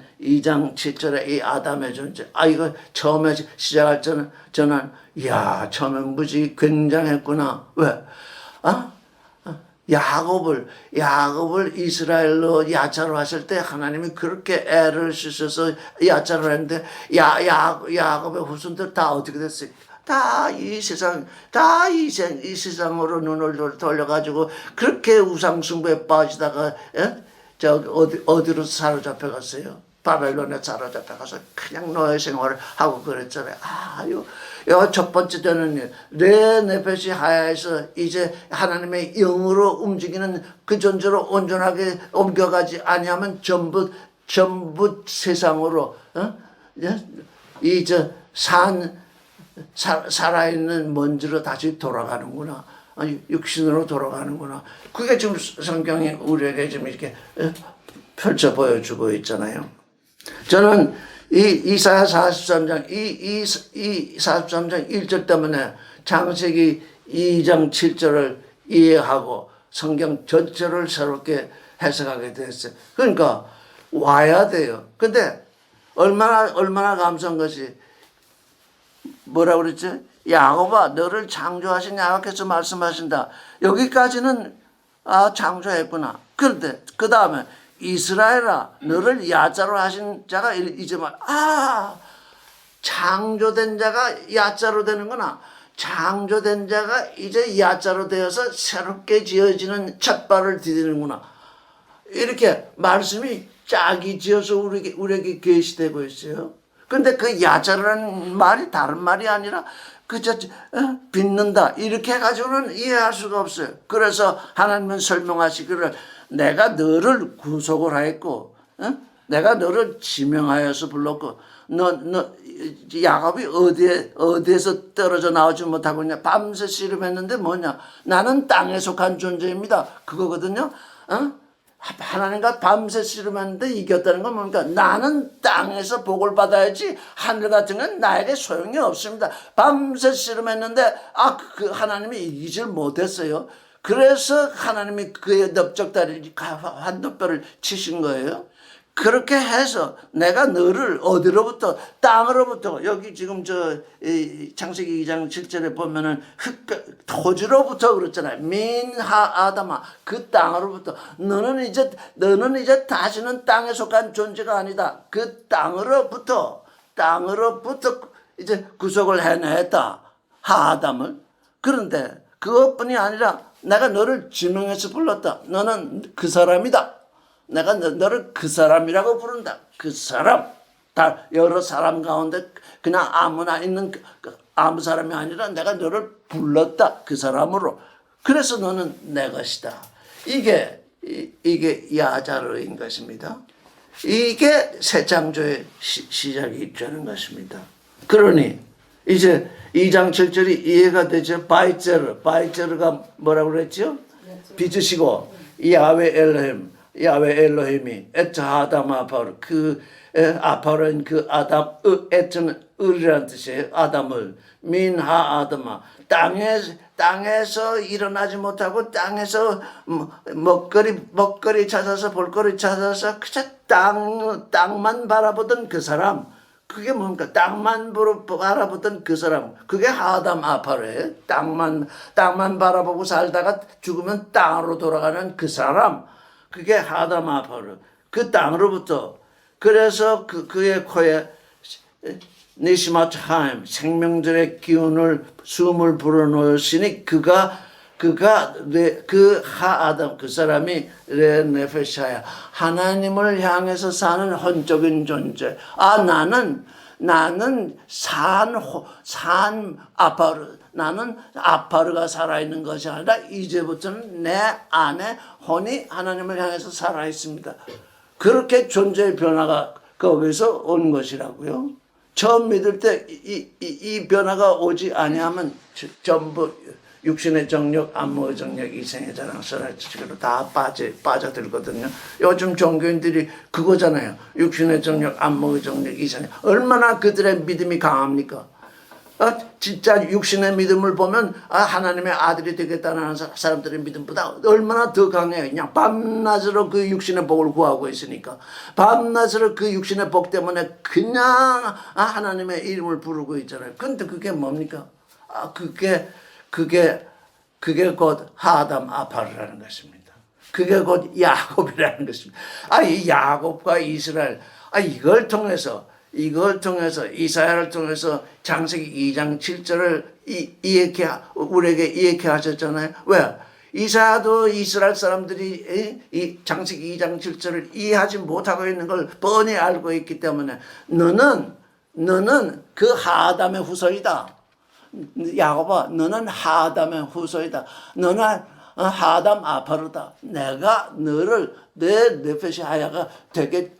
A: 7절에 이 아담의 존재. 이거 처음에 시작할 저는 처음에 무지 굉장했구나. 왜? 야곱을 이스라엘로 야차로 하실 때 하나님이 그렇게 애를 쓰셔서 야차로 했는데, 야곱의 후손들 다 어떻게 됐어요? 이 세상으로 눈을 돌려가지고 그렇게 우상숭배에 빠지다가 어디로 사로잡혀 갔어요? 바벨론에 사로잡혀 가서 그냥 노예 생활을 하고 그랬잖아요. 요 첫 번째 되는 일, 레네페시 하야에서 이제 하나님의 영으로 움직이는 그 존재로 온전하게 옮겨가지 아니하면 전부 세상으로 살아있는 먼지로 다시 돌아가는구나. 육신으로 돌아가는구나. 그게 지금 성경이 우리에게 지금 이렇게 펼쳐 보여주고 있잖아요. 저는 이사야 43장, 이 43장 1절 때문에 창세기 2장 7절을 이해하고 성경 전체를 새롭게 해석하게 됐어요. 그러니까 와야 돼요. 근데 얼마나 감사한 것이, 뭐라고 그랬지? 야곱아, 너를 창조하신 야곱께서 말씀하신다. 여기까지는 창조했구나. 그런데 그 다음에 이스라엘아, 너를 야자로 하신 자가 이제 창조된 자가 야자로 되는구나. 창조된 자가 이제 야자로 되어서 새롭게 지어지는 첫발을 디디는구나. 이렇게 말씀이 짝이 지어서 우리에게 계시되고 있어요. 근데 그 야자라는 말이 다른 말이 아니라 그저 빚는다 이렇게 해가지고는 이해할 수가 없어요. 그래서 하나님은 설명하시기를 내가 너를 구속을 하였고 내가 너를 지명하여서 불렀고 야곱이 어디에서 떨어져 나오지 못하고 있냐. 밤새 씨름했는데 뭐냐. 나는 땅에 속한 존재입니다. 그거거든요. 하나님과 밤새 씨름했는데 이겼다는 건 뭡니까? 나는 땅에서 복을 받아야지 하늘 같은 건 나에게 소용이 없습니다. 밤새 씨름했는데 그 하나님이 이기질 못했어요. 그래서 하나님이 그의 넓적다리 환도뼈를 치신 거예요. 그렇게 해서 내가 너를 어디로부터, 땅으로부터, 여기 지금 창세기 2장 7절에 보면은 토지로부터 그렇잖아요. 민하 아담아, 그 땅으로부터 너는 이제 다시는 땅에 속한 존재가 아니다. 그 땅으로부터 이제 구속을 해냈다. 하아담을. 그런데 그것뿐이 아니라 내가 너를 지명해서 불렀다. 너는 그 사람이다. 내가 너를 그 사람이라고 부른다. 그 사람. 여러 사람 가운데 그냥 아무나 있는 아무 사람이 아니라 내가 너를 불렀다 그 사람으로. 그래서 너는 내 것이다. 이게 야자로인 것입니다. 이게 새 창조의 시작이 있다는 것입니다. 그러니 이제 2장 7절이 이해가 되죠. 바이제르가 뭐라고 그랬죠? 빚으시고 야훼 엘로힘이 에트 아담 아파르 그 아파르는 그 아담 에트는 을이라는 뜻이에요. 아담을 민하 아담아 땅에서 일어나지 못하고 땅에서 먹거리 찾아서 볼거리 찾아서 그저 땅만 바라보던 그 사람. 그게 뭡니까? 땅만 바라보던 그 사람. 그게 아담 아파르예요. 땅만 바라보고 살다가 죽으면 땅으로 돌아가는 그 사람. 그게 아담 아파르. 그 땅으로부터. 그래서 그의 코에 니시마트 하임 생명들의 기운을 숨을 불어넣으시니 그가 그 하아담 그 사람이 레네페샤야 하나님을 향해서 사는 혼적인 존재. 나는 산 아파르. 나는 아파르가 살아있는 것이 아니라 이제부터는 내 안에 혼이 하나님을 향해서 살아있습니다. 그렇게 존재의 변화가 거기서 온 것이라고요. 처음 믿을 때 이 변화가 오지 아니하면 전부 육신의 정력, 안목의 정력, 이생의 자랑, 선악지식으로 다 빠져들거든요. 요즘 종교인들이 그거잖아요. 육신의 정력, 안목의 정력, 이생. 얼마나 그들의 믿음이 강합니까? 진짜 육신의 믿음을 보면 하나님의 아들이 되겠다는 사람들의 믿음보다 얼마나 더 강해요. 그냥 밤낮으로 그 육신의 복을 구하고 있으니까 밤낮으로 그 육신의 복 때문에 그냥 하나님의 이름을 부르고 있잖아요. 근데 그게 뭡니까? 그게 곧 하담 아파르라는 것입니다. 그게 곧 야곱이라는 것입니다. 이 야곱과 이스라엘 이걸 통해서 이사야를 통해서 창세기 2장 7절을 우리에게 이해케 하셨잖아요. 왜? 이사야도 이스라엘 사람들이 이 창세기 2장 7절을 이해하지 못하고 있는 걸 뻔히 알고 있기 때문에 너는 그 하담의 후손이다. 야곱아, 너는 하담의 후손이다. 너는 하담 아파르다. 내가 너를 내 네페시 하야가 되게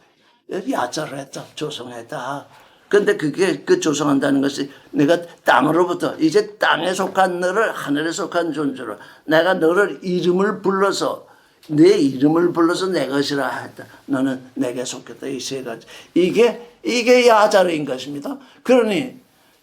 A: 야자를 했다. 조성했다. 근데 그 조성한다는 것이 내가 땅으로부터 이제 땅에 속한 너를 하늘에 속한 존재로 내가 너를 이름을 불러서 내 이름을 불러서 내 것이라 했다. 너는 내게 속했다. 이 세 가지. 이게 야자로인 것입니다. 그러니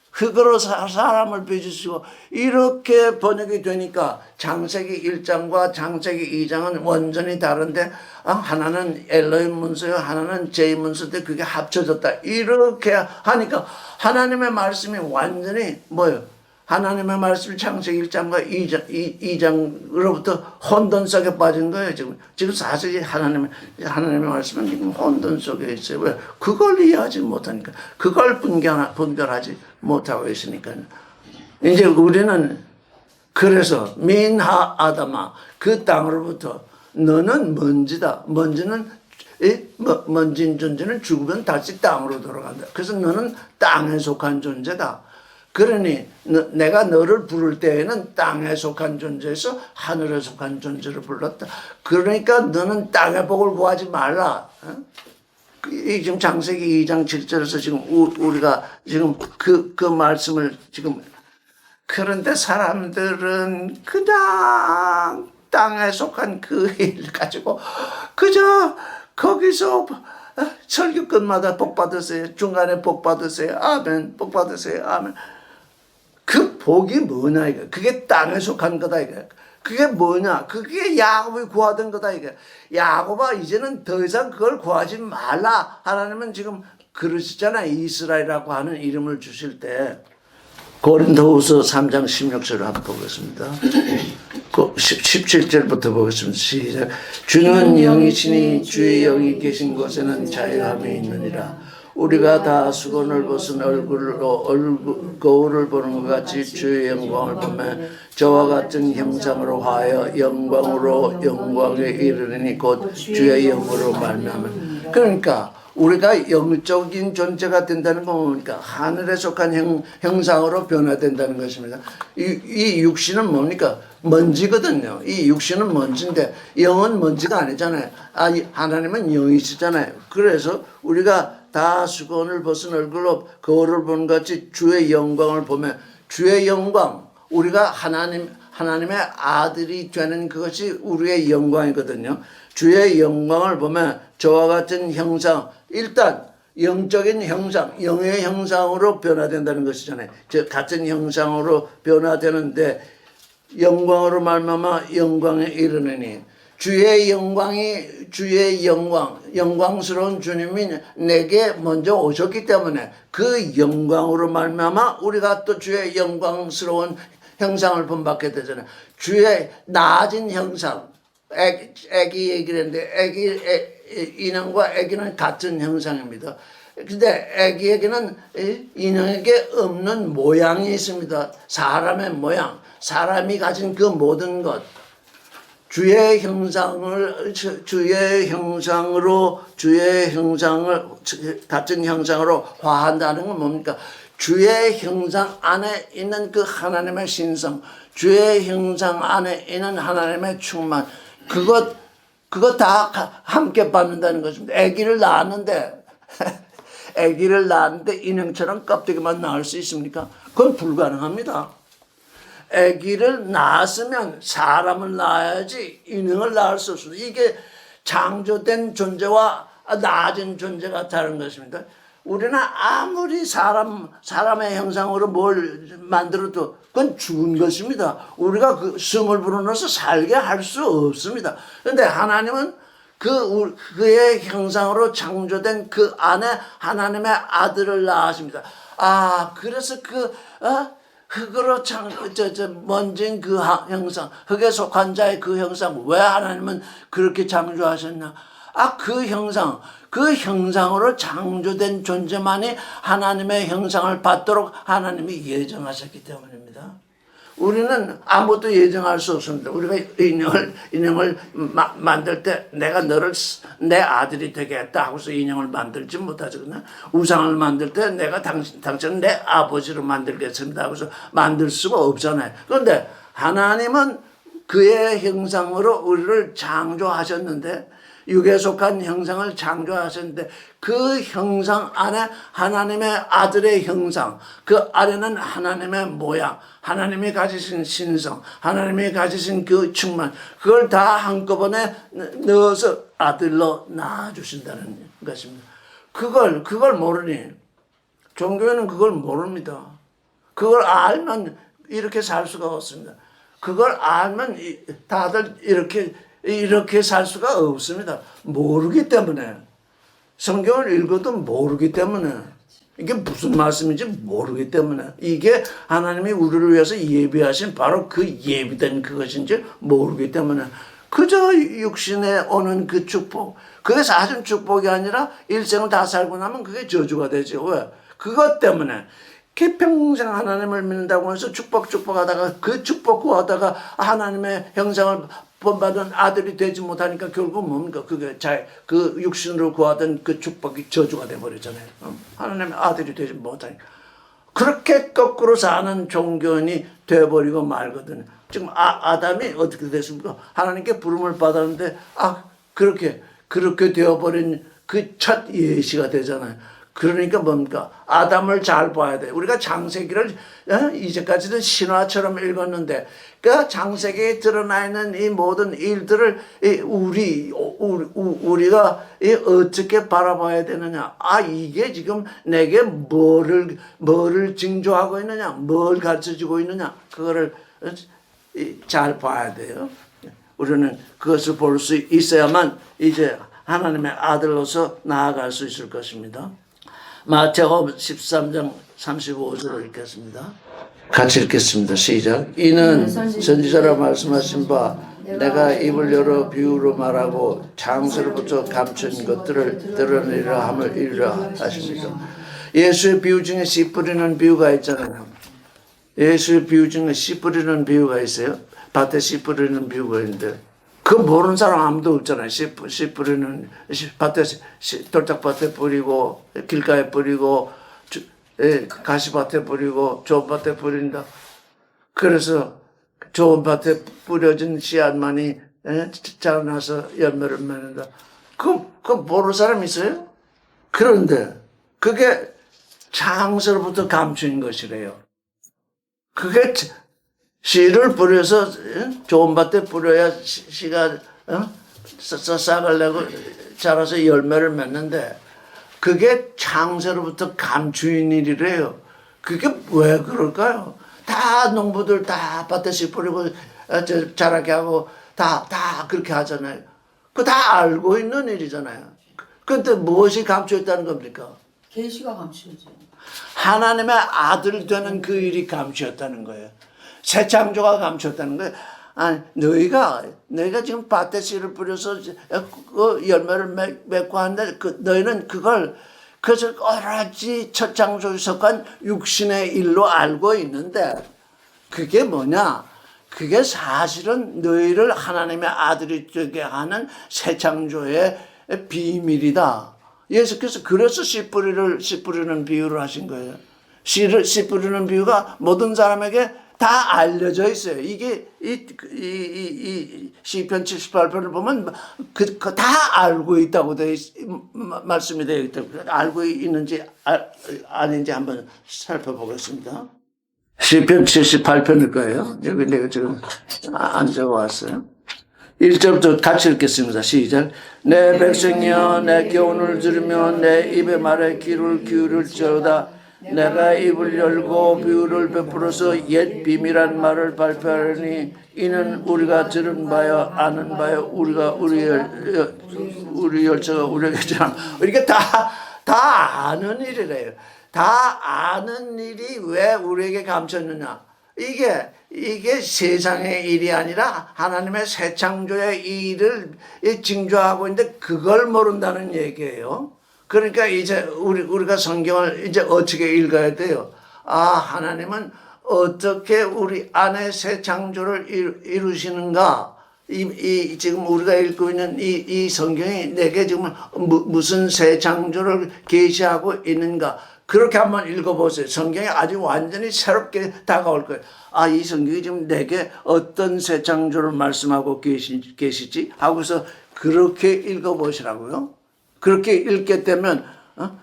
A: 그거로 사람을 빚으시고 이렇게 번역이 되니까 창세기 1장과 창세기 2장은 완전히 다른데 하나는 엘로힘 문서요 하나는 제이 문서인데 그게 합쳐졌다. 이렇게 하니까 하나님의 말씀이 완전히 뭐예요? 하나님의 말씀이 창세기 1장과 2장으로부터 혼돈 속에 빠진 거예요. 지금 사실 하나님의 말씀은 지금 혼돈 속에 있어요. 왜? 그걸 이해하지 못하니까. 그걸 분별하지 못하고 있으니까요. 이제 우리는 그래서 민하 아담아 그 땅으로부터 너는 먼지다. 먼지는 먼지인 존재는 죽으면 다시 땅으로 돌아간다. 그래서 너는 땅에 속한 존재다. 그러니 내가 너를 부를 때에는 땅에 속한 존재에서 하늘에 속한 존재를 불렀다. 그러니까 너는 땅의 복을 구하지 말라. 지금 창세기 2장 7절에서 지금 우리가 지금 그 말씀을 지금 그런데 사람들은 그냥 땅에 속한 그 일 가지고 그저 거기서 설교 끝마다 복 받으세요. 중간에 복 받으세요. 아멘. 복 받으세요. 아멘. 그 복이 뭐냐 이거. 그게 땅에 속한 거다 이거. 그게 뭐냐? 그게 야곱이 구하던 거다 이거. 야곱아 이제는 더 이상 그걸 구하지 말라. 하나님은 지금 그러시잖아요. 이스라엘이라고 하는 이름을 주실 때 고린도후서 3장 16절을 한번 보겠습니다. 17절부터 보겠습니다. 시작. 주는 영이시니 주의 영이 계신 곳에는 자유함이 있느니라. 우리가 다 수건을 벗은 거울을 보는 것 같이 주의 영광을 보며 저와 같은 형상으로 하여 영광으로 영광에 이르리니 곧 주의 영으로 말미암아 그러니까 우리가 영적인 존재가 된다는 건 뭡니까? 하늘에 속한 형상으로 변화된다는 것입니다. 이 육신은 뭡니까? 먼지거든요. 이 육신은 먼지인데 영은 먼지가 아니잖아요. 하나님은 영이시잖아요. 그래서 우리가 다 수건을 벗은 얼굴로 거울을 보는 것 같이 주의 영광을 보면 주의 영광, 우리가 하나님의 아들이 되는 그것이 우리의 영광이거든요. 주의 영광을 보면 저와 같은 형상, 일단 영적인 형상, 영의 형상으로 변화된다는 것이잖아요. 즉 같은 형상으로 변화되는데 영광으로 말미암아 영광에 이르느니 주의 영광이 주의 영광스러운 주님이 내게 먼저 오셨기 때문에 그 영광으로 말미암아 우리가 또 주의 영광스러운 형상을 본받게 되잖아요. 주의 낮은 형상, 애기 얘기를 했는데 인형과 애기는 같은 형상입니다. 근데 애기에게는 인형에게 없는 모양이 있습니다. 사람의 모양, 사람이 가진 그 모든 것, 주의 형상을 같은 형상으로 화한다는 건 뭡니까? 주의 형상 안에 있는 그 하나님의 신성, 주의 형상 안에 있는 하나님의 충만, 그것 다 함께 받는다는 것입니다. 아기를 낳았는데 인형처럼 껍데기만 낳을 수 있습니까? 그건 불가능합니다. 아기를 낳았으면 사람을 낳아야지 인형을 낳을 수 없습니다. 이게 창조된 존재와 낮은 존재가 다른 것입니다. 우리는 아무리 사람의 형상으로 뭘 만들어도 그건 죽은 것입니다. 우리가 그 숨을 불어넣어서 살게 할 수 없습니다. 그런데 하나님은 그의 형상으로 창조된 그 안에 하나님의 아들을 낳으십니다. 그래서 흙으로 먼진 그 형상, 흙에 속한 자의 그 형상, 왜 하나님은 그렇게 창조하셨나? 그 형상으로 창조된 존재만이 하나님의 형상을 받도록 하나님이 예정하셨기 때문입니다. 우리는 아무것도 예정할 수 없습니다. 우리가 인형을 만들 때 내가 너를 내 아들이 되겠다 하고서 인형을 만들지 못하죠. 우상을 만들 때 내가 당신을 내 아버지로 만들겠습니다 하고서 만들 수가 없잖아요. 그런데 하나님은 그의 형상으로 우리를 창조하셨는데, 육에 속한 형상을 창조하셨는데 그 형상 안에 하나님의 아들의 형상, 그 안에는 하나님의 모양, 하나님이 가지신 신성, 하나님이 가지신 그 충만, 그걸 다 한꺼번에 넣어서 아들로 낳아주신다는 것입니다. 그걸 모르니 종교에는 그걸 모릅니다. 그걸 알면 이렇게 살 수가 없습니다. 그걸 알면 다들 이렇게 살 수가 없습니다. 모르기 때문에. 성경을 읽어도 모르기 때문에. 이게 무슨 말씀인지 모르기 때문에. 이게 하나님이 우리를 위해서 예비하신 바로 그 예비된 그것인지 모르기 때문에. 그저 육신에 오는 그 축복. 그게 사실 축복이 아니라 일생을 다 살고 나면 그게 저주가 되죠. 왜? 그것 때문에. 평생 하나님을 믿는다고 해서 축복하다가 그 축복 구하다가 하나님의 형상을 본받은 아들이 되지 못하니까 결국 뭡니까? 그 육신으로 구하던 그 축복이 저주가 되어버리잖아요. 하나님의 아들이 되지 못하니까. 그렇게 거꾸로 사는 종교인이 되어버리고 말거든요. 지금 아담이 어떻게 됐습니까? 하나님께 부름을 받았는데 그렇게 되어버린 그 첫 예시가 되잖아요. 그러니까 뭡니까? 아담을 잘 봐야 돼. 우리가 창세기를 이제까지는 신화처럼 읽었는데 그 창세기에 드러나 있는 이 모든 일들을 우리가 어떻게 바라봐야 되느냐? 이게 지금 내게 뭐를 징조하고 있느냐? 뭘 가르쳐주고 있느냐? 그거를 잘 봐야 돼요. 우리는 그것을 볼 수 있어야만 이제 하나님의 아들로서 나아갈 수 있을 것입니다. 마태복음 13장 35절을 읽겠습니다. 같이 읽겠습니다. 시작. 이는 선지자로 말씀하신 바 내가 입을 열어 비유로 말하고 장서로부터 감춘 것들을 드러내리라 함을 이루라 하십니다. 예수의 비유 중에 씨 뿌리는 비유가 있잖아요. 예수의 비유 중에 씨 뿌리는 비유가 있어요. 밭에 씨 뿌리는 비유가 있는데 그거 모르는 사람 아무도 없잖아요. 씨 뿌리는, 밭에, 돌짝밭에 뿌리고, 길가에 뿌리고, 가시밭에 뿌리고, 좋은 밭에 뿌린다. 그래서 좋은 밭에 뿌려진 씨앗만이 자라나서 열매를 맺는다. 그거 모르는 사람 있어요? 그런데 그게 창세로부터 감추인 것이래요. 그게 씨를 뿌려서 좋은 밭에 뿌려야 씨가 싹을 내고 자라서 열매를 맺는데 그게 창세로부터 감추인 일이래요. 그게 왜 그럴까요? 다 농부들 다 밭에 씨 뿌리고 자라게 하고 다 그렇게 하잖아요. 그거 다 알고 있는 일이잖아요. 그런데 무엇이 감추었다는 겁니까?
B: 계시가 감추어져.
A: 하나님의 아들 되는 그 일이 감추었다는 거예요. 새 창조가 감추었다는 거예요. 아니, 너희가 지금 밭에 씨를 뿌려서 그 열매를 맺고 하는데 너희는 그걸 그래서 오로지 첫 창조에 속한 육신의 일로 알고 있는데 그게 뭐냐? 그게 사실은 너희를 하나님의 아들이 되게 하는 새 창조의 비밀이다. 예수께서 그래서 씨 뿌리는 비유를 하신 거예요. 씨 뿌리는 비유가 모든 사람에게 다 알려져 있어요. 이게 이 시편 78편을 보면 다 알고 있다고 말씀이 되어 있다고. 알고 있는지 아닌지 한번 살펴보겠습니다. 시편 78편일 거예요. 여기 내가 지금 안 적어왔어요. 1절부터 같이 읽겠습니다. 시작. 내 백성이여 내 교훈을 들으며 내 입의 말에 귀를 기울일지어다. 내가 입을 열고 비유를 베풀어서 옛 비밀한 말을 발표하니 이는 우리가 들은 바요 아는 바요 우리가 우리 열처가 우리에게 전함. 이게 다 아는 일이래요. 다 아는 일이 왜 우리에게 감췄느냐? 이게 세상의 일이 아니라 하나님의 새 창조의 일을 징조하고 있는데 그걸 모른다는 얘기예요. 그러니까 이제 우리가 성경을 이제 어떻게 읽어야 돼요? 하나님은 어떻게 우리 안에 새 창조를 이루시는가? 지금 우리가 읽고 있는 이 성경이 내게 지금 무슨 새 창조를 계시하고 있는가? 그렇게 한번 읽어보세요. 성경이 아주 완전히 새롭게 다가올 거예요. 이 성경이 지금 내게 어떤 새 창조를 말씀하고 계시지? 하고서 그렇게 읽어보시라고요. 그렇게 읽게 되면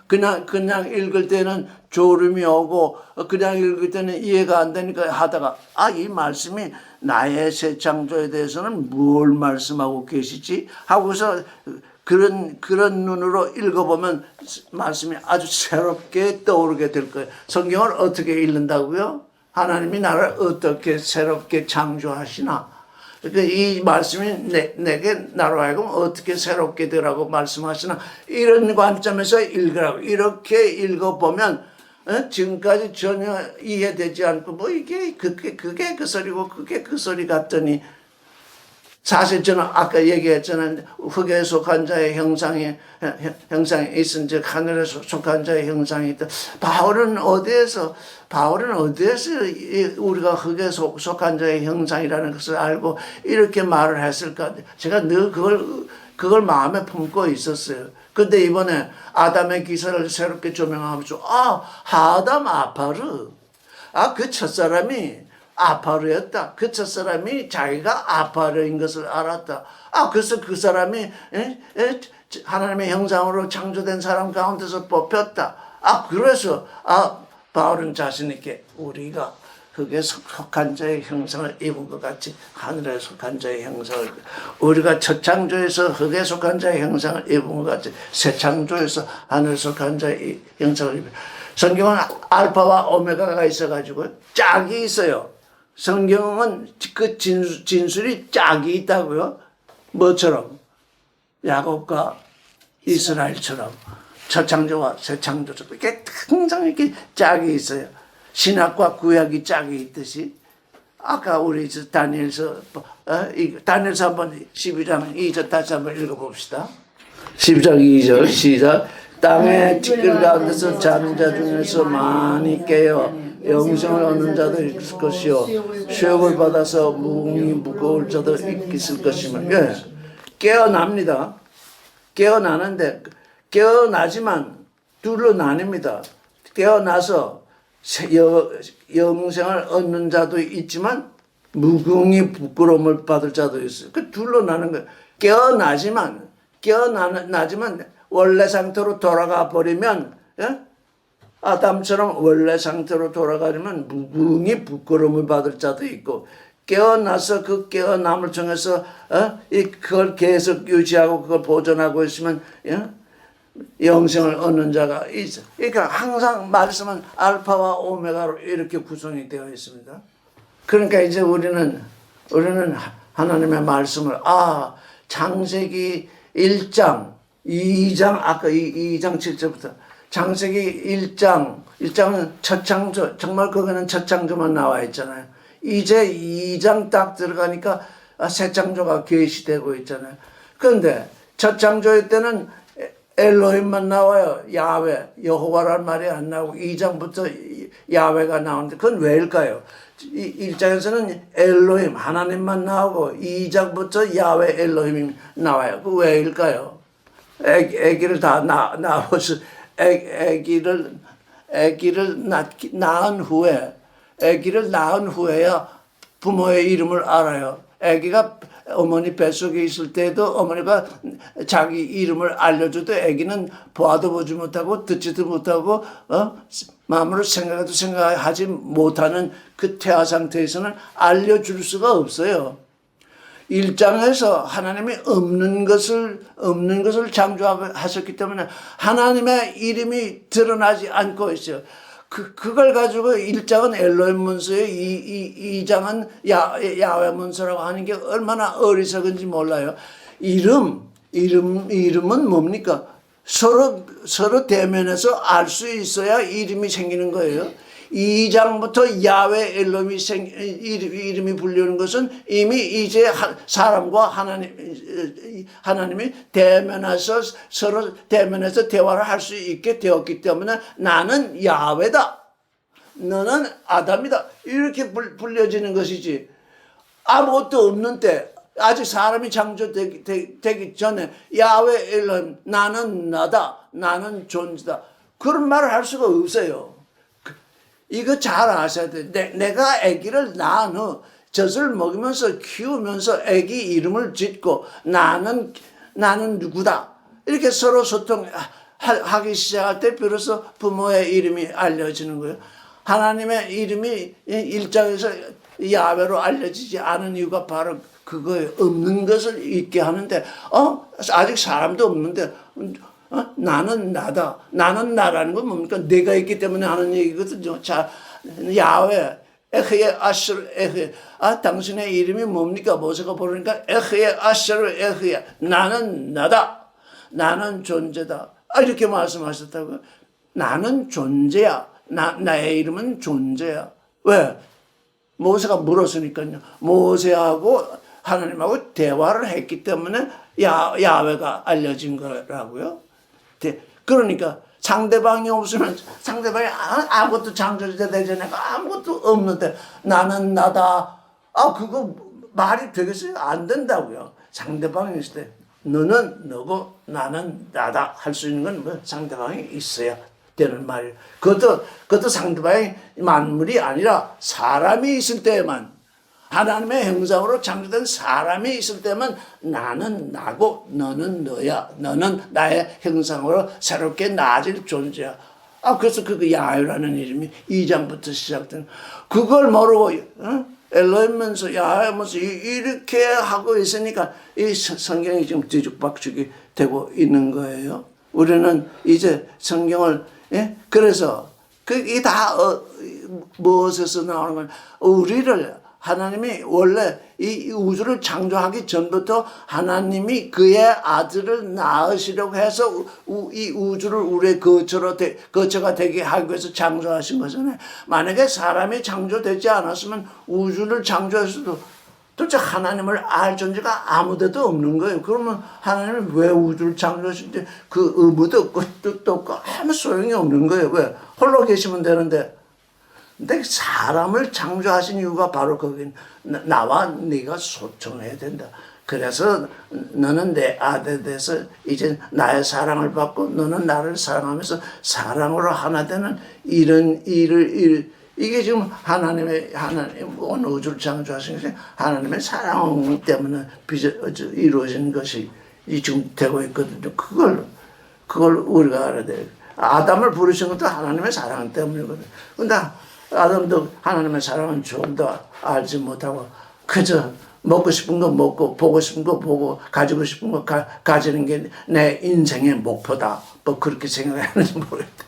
A: 그냥 읽을 때는 졸음이 오고 그냥 읽을 때는 이해가 안 되니까 하다가 이 말씀이 나의 새 창조에 대해서는 뭘 말씀하고 계시지? 하고서 그런 눈으로 읽어보면 말씀이 아주 새롭게 떠오르게 될 거예요. 성경을 어떻게 읽는다고요? 하나님이 나를 어떻게 새롭게 창조하시나? 그러니까 이 말씀이 내게 나로 하여금 어떻게 새롭게 되라고 말씀하시나? 이런 관점에서 읽으라고. 이렇게 읽어보면 지금까지 전혀 이해되지 않고 그게 그 소리고 그게 그 소리 같더니 사실 저는 아까 얘기했잖아요. 흙에 속한 자의 형상이 있은 즉 하늘에 속한 자의 형상이 있다. 바울은 어디에서 우리가 흙에 속한 자의 형상이라는 것을 알고 이렇게 말을 했을까? 제가 늘 그걸 마음에 품고 있었어요. 근데 이번에 아담의 기사를 새롭게 조명하면서 아담 아파르. 그 첫사람이 아파르였다. 그 첫사람이 자기가 아파르인 것을 알았다. 그래서 그 사람이 하나님의 형상으로 창조된 사람 가운데서 뽑혔다. 그래서 바울은 자신 있게 우리가 흙에 속한 자의 형상을 입은 것 같이 하늘에 속한 자의 형상을 우리가 첫 창조에서 흙에 속한 자의 형상을 입은 것 같이 새 창조에서 하늘에 속한 자의 형상을 입은 성경은 알파와 오메가가 있어가지고 짝이 있어요. 성경은 그 진술이 짝이 있다고요. 뭐처럼? 야곱과 이스라엘처럼 첫 창조와 새 창조처럼 이렇게 항상 이렇게 짝이 있어요. 신약과 구약이 짝이 있듯이 아까 우리 다니엘서 한번 12장 2절 다시 한번 읽어봅시다. 12장 2절 시작. 땅의 티끌 가운데서 자는 자 중에서 많이 깨어 영생을 얻는 자도 있을 것이요 수욕을 받아서 무궁히 무거울 자도 있을 것이며. 예. 깨어납니다. 깨어나는데 깨어나지만 둘로 나뉩니다. 깨어나서 영생을 얻는 자도 있지만 무궁히 부끄러움을 받을 자도 있어요. 그 둘로 나는 거예요. 깨어나지만 원래 상태로 돌아가 버리면, 예? 아담처럼 원래 상태로 돌아가려면 무궁히 부끄러움을 받을 자도 있고, 깨어나서 그 깨어남을 통해서 그걸 계속 유지하고 그걸 보존하고 있으면, 예? 영생을 얻는 자가 있어. 그러니까 항상 말씀은 알파와 오메가로 이렇게 구성이 되어 있습니다. 그러니까 이제 우리는 하나님의 말씀을 창세기 1장, 2장, 아까 2장 7절부터 창세기 1장은 첫 창조, 정말 거기는 첫 창조만 나와 있잖아요. 이제 2장 딱 들어가니까 새 창조가 계시되고 있잖아요. 그런데 첫 창조일 때는 엘로힘만 나와요. 야훼, 여호와란 말이 안 나오고 2장부터 야훼가 나오는데 그건 왜일까요? 1장에서는 엘로힘, 하나님만 나오고 2장부터 야훼 엘로힘이 나와요. 그 왜일까요? 애기를 다 낳아서 애기를 낳은 후에야 부모의 이름을 알아요. 애기가 어머니 뱃속에 있을 때도 어머니가 자기 이름을 알려줘도 애기는 보아도 보지 못하고 듣지도 못하고 마음으로 생각도 생각하지 못하는 그 태아 상태에서는 알려줄 수가 없어요. 1장에서 하나님이 없는 것을 창조하셨기 때문에 하나님의 이름이 드러나지 않고 있어요. 그걸 가지고 1장은 엘로힘 문서에 2장은 야훼 문서라고 하는 게 얼마나 어리석은지 몰라요. 이름은 뭡니까? 서로 대면해서 알 수 있어야 이름이 생기는 거예요. 2장부터 야훼 엘로힘이 이름이 불리는 것은 이미 이제 사람과 하나님이 서로 대면해서 대화를 할 수 있게 되었기 때문에 나는 야훼다, 너는 아담이다, 이렇게 불려지는 것이지. 아무것도 없는 때, 아직 사람이 창조되기 전에 야훼 엘로힘, 나는 나다, 나는 존재다, 그런 말을 할 수가 없어요. 이거 잘 아셔야 돼. 내가 아기를 낳은 후 젖을 먹이면서 키우면서 아기 이름을 짓고 나는 누구다, 이렇게 서로 소통하기 시작할 때 비로소 부모의 이름이 알려지는 거예요. 하나님의 이름이 1장에서 야훼로 알려지지 않은 이유가 바로 그거예요. 없는 것을 있게 하는데 아직 사람도 없는데 나는 나다. 나는 나라는 건 뭡니까? 내가 있기 때문에 하는 얘기거든요. 자, 야훼, 에흐에 아슈르 에흐에. 당신의 이름이 뭡니까? 모세가 부르니까 에흐에 아슈르 에흐에. 나는 나다. 나는 존재다. 이렇게 말씀하셨다고요. 나는 존재야. 나의 이름은 존재야. 왜? 모세가 물었으니까요. 모세하고 하나님하고 대화를 했기 때문에 야훼가 알려진 거라고요. 그러니까 상대방이 없으면 상대방이 아무것도 창조되기 전에 아무것도 없는데 나는 나다. 그거 말이 되겠어요? 안 된다고요. 상대방이 있을 때 너는 너고 나는 나다 할 수 있는 건 상대방이 있어야 되는 말이에요. 그것도 상대방이 만물이 아니라 사람이 있을 때에만, 하나님의 형상으로 창조된 사람이 있을 때만 나는 나고 너는 너야. 너는 나의 형상으로 새롭게 나아질 존재야. 그래서 그 야훼라는 이름이 2장부터 시작된, 그걸 모르고 엘로힘면서 야훼면서 이렇게 하고 있으니까 이 성경이 지금 뒤죽박죽이 되고 있는 거예요. 우리는 이제 성경을 그래서 그게 다 무엇에서 나오는 건 우리를, 하나님이 원래 이 우주를 창조하기 전부터 하나님이 그의 아들을 낳으시려고 해서 이 우주를 우리의 거처가 되게 하기 위해서 창조하신 거잖아요. 만약에 사람이 창조되지 않았으면 우주를 창조했어도 도대체 하나님을 알 존재가 아무데도 없는 거예요. 그러면 하나님은 왜 우주를 창조하신지 그 의무도 없고 뜻도 없고 아무 소용이 없는 거예요. 왜? 홀로 계시면 되는데. 근데 사람을 창조하신 이유가 바로 거긴 나와 네가 소통해야 된다. 그래서 너는 내 아들에 대해서 이제 나의 사랑을 받고 너는 나를 사랑하면서 사랑으로 하나 되는 이런 일을 이게 지금 하나님 온 우주를 창조하신 것이 하나님의 사랑 때문에 이루어진 것이 지금 되고 있거든요. 그걸 우리가 알아야 돼요. 아담을 부르신 것도 하나님의 사랑 때문이거든요. 근데 아담도 하나님의 사랑은 좀 더 알지 못하고 그저 먹고 싶은 거 먹고 보고 싶은 거 보고 가지고 싶은 거 가지는 게 내 인생의 목표다. 뭐 그렇게 생각하는지 모르겠다.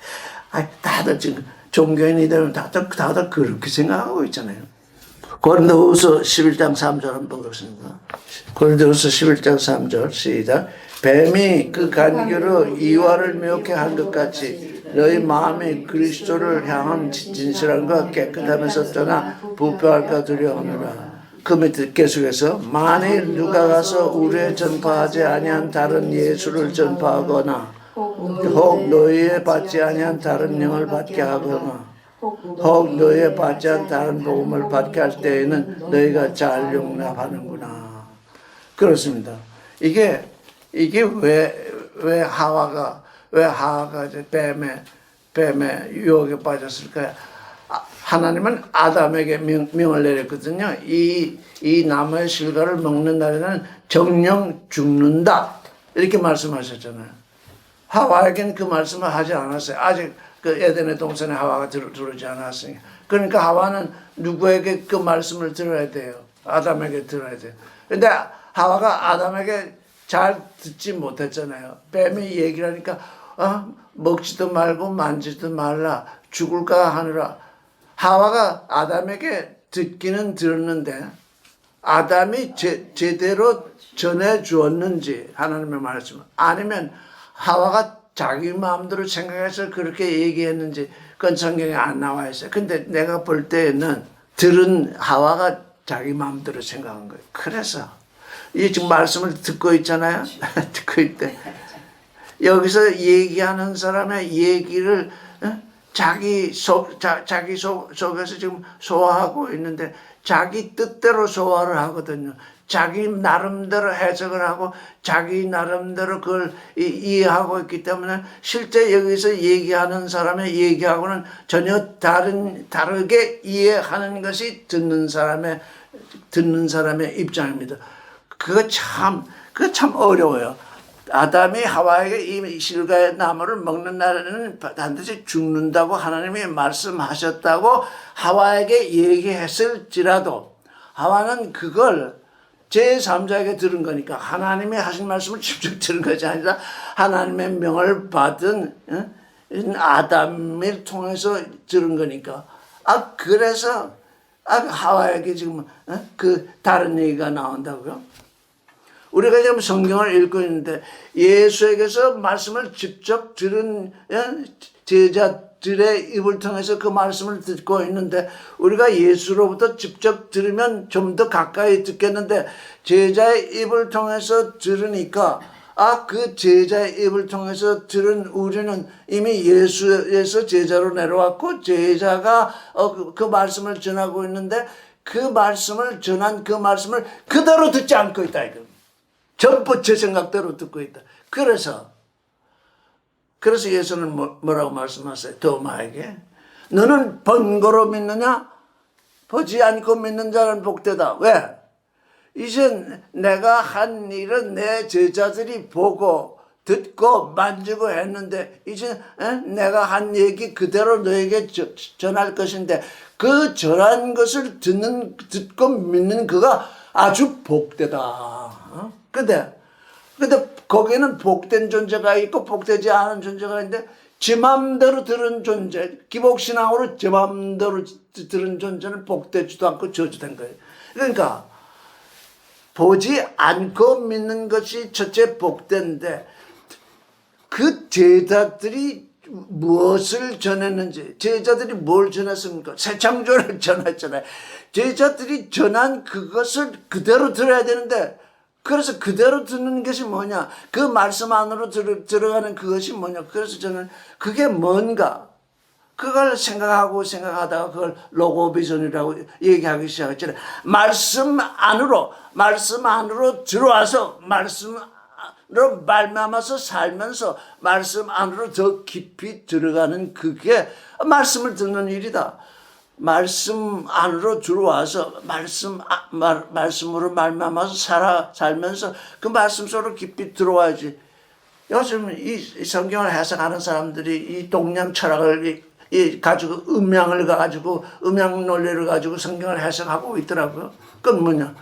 A: 다들 지금 종교인이들은 다들 그렇게 생각하고 있잖아요. 고린도후서 11장 3절 한번 보겠습니다. 고린도후서 11장 3절 시작. 뱀이 그 간교로 이와를 미혹해 한 것 같이 너희 마음이 그리스도를 향한 진실함과 깨끗하면서 떠나 부패할까 두려워하노라. 그 밑에 계속해서 만일 누가 가서 우리의 전파하지 아니한 다른 예수를 전파하거나 혹 너희의 받지 아니한 다른 영을 받게 하거나 혹 너희의 받지 않은 다른 복음을 받게 할 때에는 너희가 잘 용납하는구나. 그렇습니다. 이게 왜 하와가 이제 뱀의 유혹에 빠졌을까요? 하나님은 아담에게 명을 내렸거든요. 이 나무의 실과를 먹는 날에는 정령 죽는다. 이렇게 말씀하셨잖아요. 하와에게는 그 말씀을 하지 않았어요. 아직 그 에덴의 동산에 하와가 들어오지 않았으니까. 그러니까 하와는 누구에게 그 말씀을 들어야 돼요? 아담에게 들어야 돼요. 근데 하와가 아담에게 잘 듣지 못했잖아요. 뱀이 얘기를 하니까 먹지도 말고 만지도 말라 죽을까 하느라. 하와가 아담에게 듣기는 들었는데 아담이 제대로 전해주었는지 하나님의 말씀 아니면 하와가 자기 마음대로 생각해서 그렇게 얘기했는지 그건 성경에 안 나와 있어요. 근데 내가 볼 때는 들은 하와가 자기 마음대로 생각한 거예요. 그래서 이 지금 말씀을 듣고 있잖아요. 듣고 있대. 여기서 얘기하는 사람의 얘기를 자기 속에서 지금 소화하고 있는데 자기 뜻대로 소화를 하거든요. 자기 나름대로 해석을 하고 자기 나름대로 그걸 이해하고 있기 때문에 실제 여기서 얘기하는 사람의 얘기하고는 전혀 다르게 이해하는 것이 듣는 사람의 입장입니다. 그거 참 어려워요. 아담이 하와에게 이 실과의 나무를 먹는 날에는 반드시 죽는다고 하나님이 말씀하셨다고 하와에게 얘기했을지라도 하와는 그걸 제3자에게 들은 거니까 하나님이 하신 말씀을 직접 들은 것이 아니라 하나님의 명을 받은 아담을 통해서 들은 거니까 그래서 하와에게 지금 그 다른 얘기가 나온다고요. 우리가 지금 성경을 읽고 있는데 예수에게서 말씀을 직접 들은 제자들의 입을 통해서 그 말씀을 듣고 있는데 우리가 예수로부터 직접 들으면 좀 더 가까이 듣겠는데 제자의 입을 통해서 들으니까 그 제자의 입을 통해서 들은 우리는 이미 예수에서 제자로 내려왔고 제자가 그 말씀을 전하고 있는데 그 말씀을 전한 그 말씀을 그대로 듣지 않고 있다 이거. 전부 제 생각대로 듣고 있다. 그래서 예수는 뭐라고 말씀하세요? 도마에게 너는 번거로 믿느냐? 보지 않고 믿는 자는 복되다. 왜? 이제 내가 한 일은 내 제자들이 보고 듣고 만지고 했는데 이제 내가 한 얘기 그대로 너에게 전할 것인데 그 전한 것을 듣고 믿는 그가 아주 복되다. 근데 거기는 복된 존재가 있고 복되지 않은 존재가 있는데 지 맘대로 들은 존재, 기복신앙으로 지 맘대로 들은 존재는 복되지도 않고 저주된 거예요. 그러니까 보지 않고 믿는 것이 첫째 복된데 그 제자들이 무엇을 전했는지, 제자들이 뭘 전했습니까? 새 창조를 전했잖아요. 제자들이 전한 그것을 그대로 들어야 되는데 그래서 그대로 듣는 것이 뭐냐? 그 말씀 안으로 들어가는 그것이 뭐냐? 그래서 저는 그게 뭔가? 그걸 생각하다가 그걸 로고 비전이라고 얘기하기 시작했잖아요. 말씀 안으로 들어와서 말씀으로 말미암아서 살면서 말씀 안으로 더 깊이 들어가는 그게 말씀을 듣는 일이다. 말씀 안으로 들어와서 말씀으로 말미암아서 살면서 그 말씀 속으로 깊이 들어와야지. 요즘 이 성경을 해석하는 사람들이 이 동양 철학을 가지고 음양 논리를 가지고 성경을 해석하고 있더라고요. 그건 뭐냐?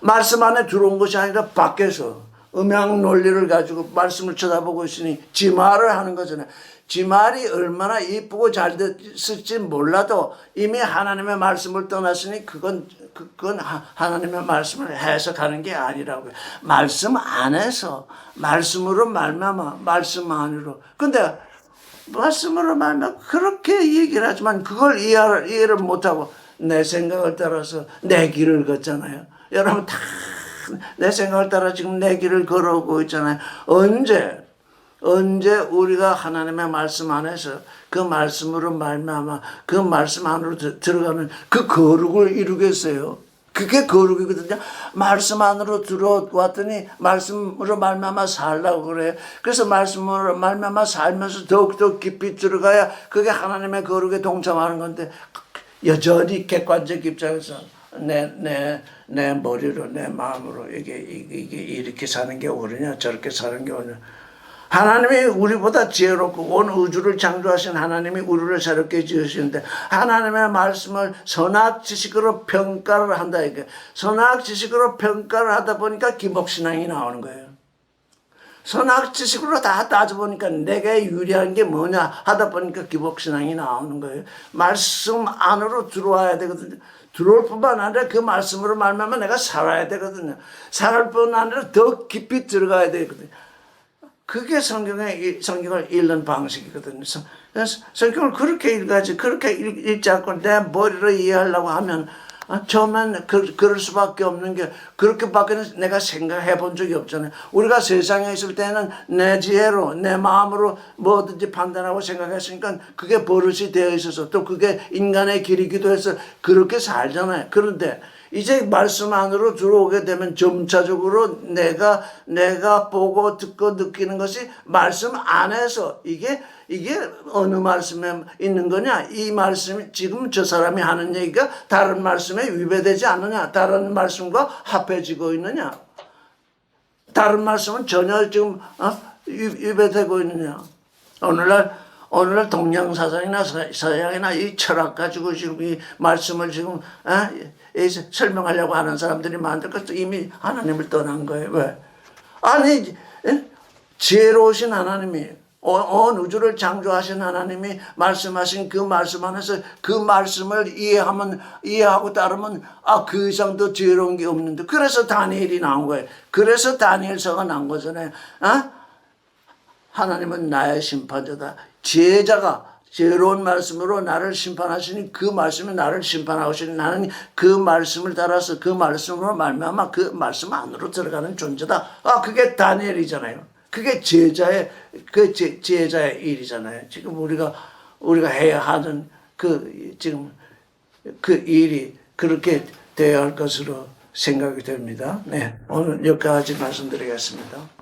A: 말씀 안에 들어온 것이 아니라 밖에서 음양 논리를 가지고 말씀을 쳐다보고 있으니 지말을 하는 거잖아요. 지말이 얼마나 이쁘고 잘 됐을지 몰라도 이미 하나님의 말씀을 떠났으니 그건 하나님의 말씀을 해석하는 게 아니라고요. 말씀 안에서 말씀으로 말미암아 말씀 안으로. 근데 말씀으로 말미암아 그렇게 얘기를 하지만 그걸 이해를 못하고 내 생각을 따라서 내 길을 걷잖아요. 여러분 다 내 생각을 따라 지금 내 길을 걸어오고 있잖아요. 언제 우리가 하나님의 말씀 안에서 그 말씀으로 말미암아 그 말씀 안으로 들어가는 그 거룩을 이루겠어요. 그게 거룩이거든요. 말씀 안으로 들어왔더니 말씀으로 말미암아 살라고 그래요. 그래서 말씀으로 말미암아 살면서 더욱더 깊이 들어가야 그게 하나님의 거룩에 동참하는 건데 여전히 객관적 입장에서 내 머리로 내 마음으로 이게 이렇게 사는 게 옳으냐 저렇게 사는 게 옳으냐. 하나님이 우리보다 지혜롭고 온 우주를 창조하신 하나님이 우리를 새롭게 지으시는데 하나님의 말씀을 선악 지식으로 평가를 한다. 이게 선악 지식으로 평가를 하다 보니까 기복신앙이 나오는 거예요. 선악 지식으로 다 따져보니까 내게 유리한 게 뭐냐 하다 보니까 기복신앙이 나오는 거예요. 말씀 안으로 들어와야 되거든요. 들어올 뿐만 아니라 그 말씀으로 말미암아 내가 살아야 되거든요. 살을 뿐 아니라 더 깊이 들어가야 되거든요. 그게 성경을 읽는 방식이거든요. 성경을 그렇게 읽어야지. 그렇게 읽지 않고 내 머리로 이해하려고 하면 처음엔 그럴 수밖에 없는 게 그렇게밖에 내가 생각해 본 적이 없잖아요. 우리가 세상에 있을 때는 내 지혜로 내 마음으로 뭐든지 판단하고 생각했으니까 그게 버릇이 되어 있어서 또 그게 인간의 길이기도 해서 그렇게 살잖아요. 그런데 이제 말씀 안으로 들어오게 되면 점차적으로 내가 보고 듣고 느끼는 것이 말씀 안에서 이게 어느 말씀에 있는 거냐? 이 말씀이 지금 저 사람이 하는 얘기가 다른 말씀에 위배되지 않느냐? 다른 말씀과 합해지고 있느냐? 다른 말씀은 전혀 지금 위배되고 있느냐? 오늘날 동양 사상이나 서양이나 이 철학 가지고 지금 이 말씀을 지금 설명하려고 하는 사람들이 많은데 그것도 이미 하나님을 떠난 거예요. 왜? 아니 지혜로우신 하나님이 온 우주를 창조하신 하나님이 말씀하신 그 말씀 안에서 그 말씀을 이해하고 따르면 그 이상 더 지혜로운 게 없는데 그래서 다니엘이 나온 거예요. 그래서 다니엘서가 나온 거잖아요. 하나님은 나의 심판자다. 지혜자가 지혜로운 말씀으로 나를 심판하시니 그 말씀이 나를 심판하시니 나는 그 말씀을 따라서 그 말씀으로 말미암아 그 말씀 안으로 들어가는 존재다. 그게 다니엘이잖아요. 그게 지혜자의 일이잖아요. 지금 우리가 해야 하는 지금 그 일이 그렇게 되어야 할 것으로 생각이 됩니다. 네, 오늘 여기까지 말씀드리겠습니다.